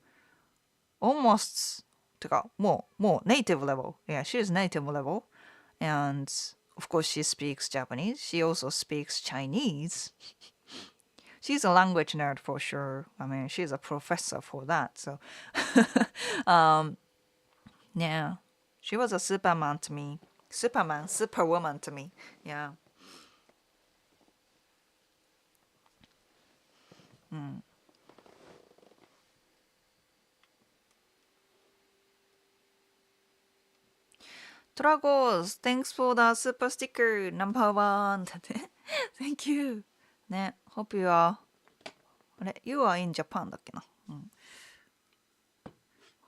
almost てかもう native level. Yeah, she is native level. And of course she speaks Japanese. She also speaks Chinese. She's a language nerd for sure. I mean, she's a professor for that. So, yeah, she was a Superman to me. Superman, Superwoman to me. Yeah. Tragos, thanks for the super sticker number one. Thank you. ね、hope you are. あれ You are in Japan だっけな。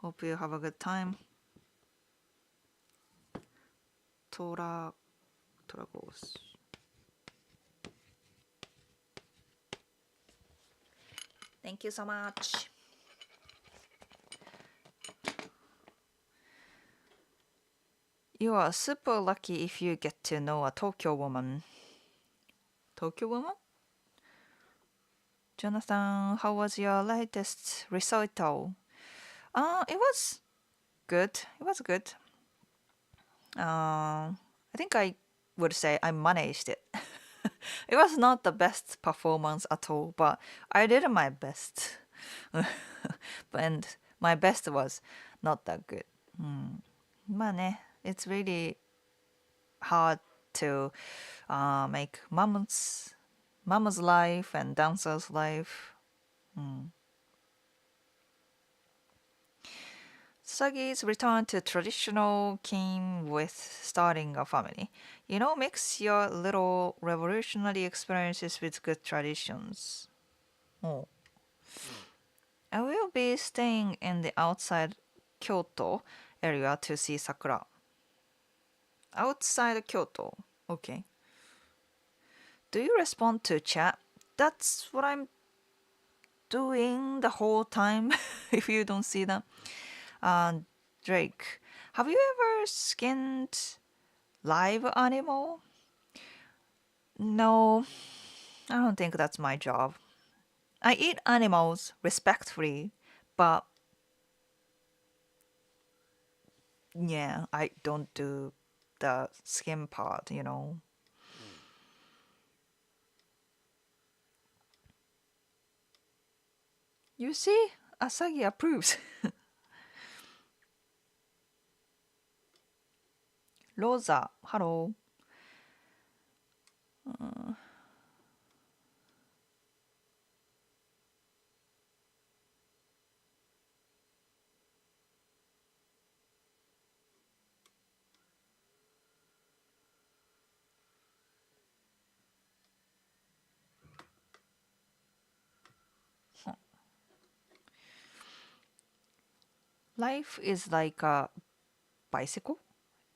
Hope you have a good time. トラゴス。Thank you so much. You are super lucky if you get to know a Tokyo woman. Tokyo woman? Jonathan, how was your latest recital? It was good. It was good. I think I would say I managed it. It was not the best performance at all, but I did my best. And my best was not that good. まあね、it's really hard to make mama's life and dancer's life. Sagi's return to traditional came with starting a family. Mix your little revolutionary experiences with good traditions. Oh. I will be staying in the outside Kyoto area to see sakura. Outside Kyoto. Okay. Do you respond to chat? That's what I'm doing the whole time if you don't see that. Drake, have you ever skinned live animal? No, I don't think that's my job. I eat animals respectfully, but yeah, I don't do the skin part. You see, Asagi approves. Rosa, hello. Life is like a bicycle.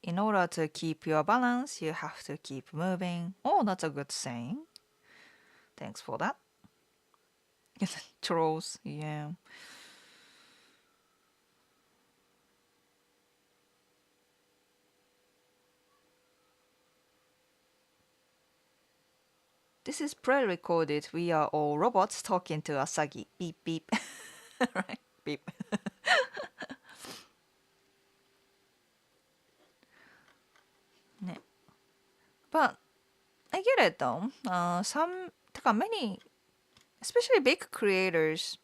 In order to keep your balance, you have to keep moving. Oh, that's a good saying. Thanks for that. Trolls, yeah. This is pre-recorded. We are all robots talking to Asagi. Beep beep. Right? Beep. 네. But I get it though. Many, especially big creators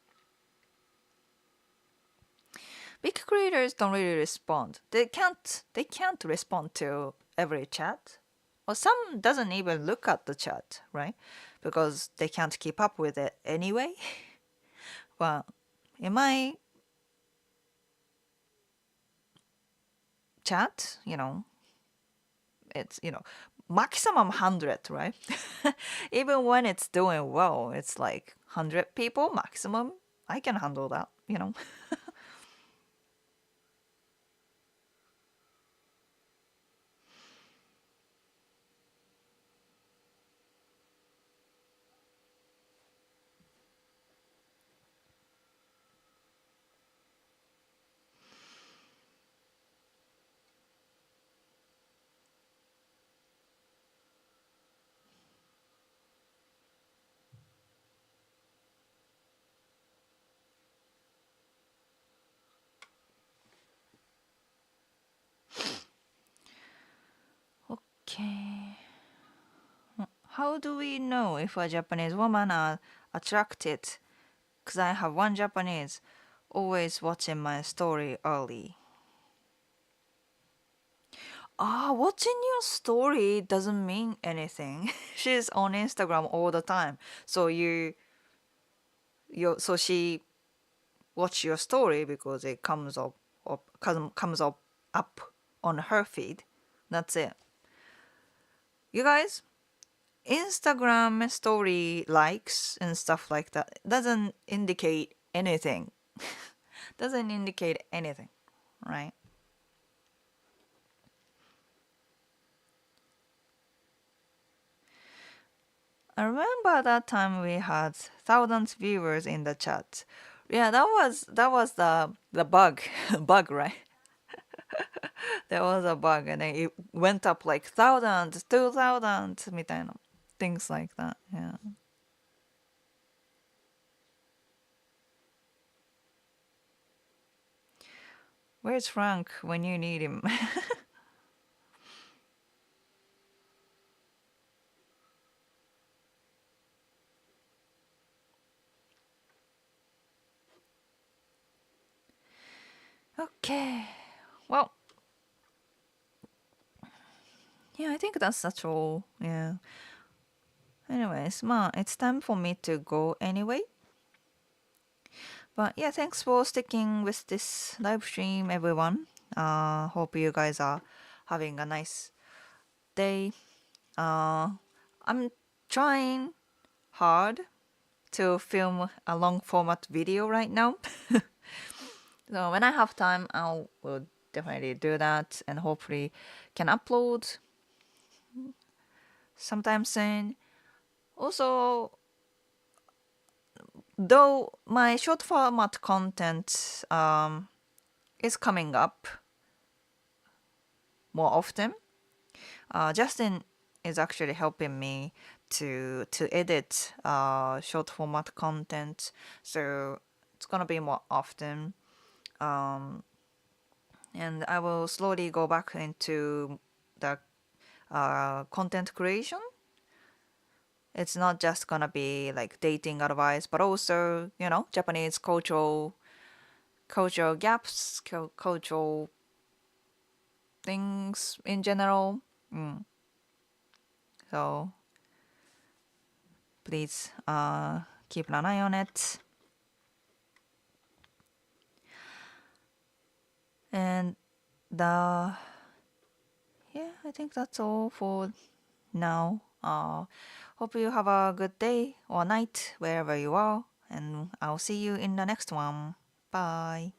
don't really respond. They can't respond to every chat. Or some doesn't even look at the chat, right? Because they can't keep up with it anyway. But in my chat, it's maximum 100, right? Even when it's doing well, it's like 100 people maximum. I can handle that. Okay. How do we know if a Japanese woman are attracted? Because I have one Japanese always watching my story early. Watching your story doesn't mean anything. She's on Instagram all the time. So so she watch your story because it comes up on her feed. That's it. You guys, Instagram story likes and stuff like that doesn't indicate anything. Doesn't indicate anything, right? I remember that time we had thousands viewers in the chat. Yeah, that was the bug, bug, right? There was a bug, and then it went up like thousands, 2,000, みたいな things like that. Yeah. Where's Frank when you need him? Okay. Well, yeah, I think that's all. Yeah. Anyways, it's time for me to go anyway. But yeah, thanks for sticking with this live stream, everyone. Hope you guys are having a nice day. I'm trying hard to film a long format video right now. So when I have time, I will definitely do that and hopefully can upload sometime soon. Also, though my short format content is coming up more often, Justin is actually helping me to edit short format content, so it's gonna be more often. And I will slowly go back into the content creation. It's not just gonna be like dating advice, but also Japanese cultural gaps, cultural things in general. So please keep an eye on it. And I think that's all for now. Hope you have a good day or night wherever you are, and I'll see you in the next one. Bye.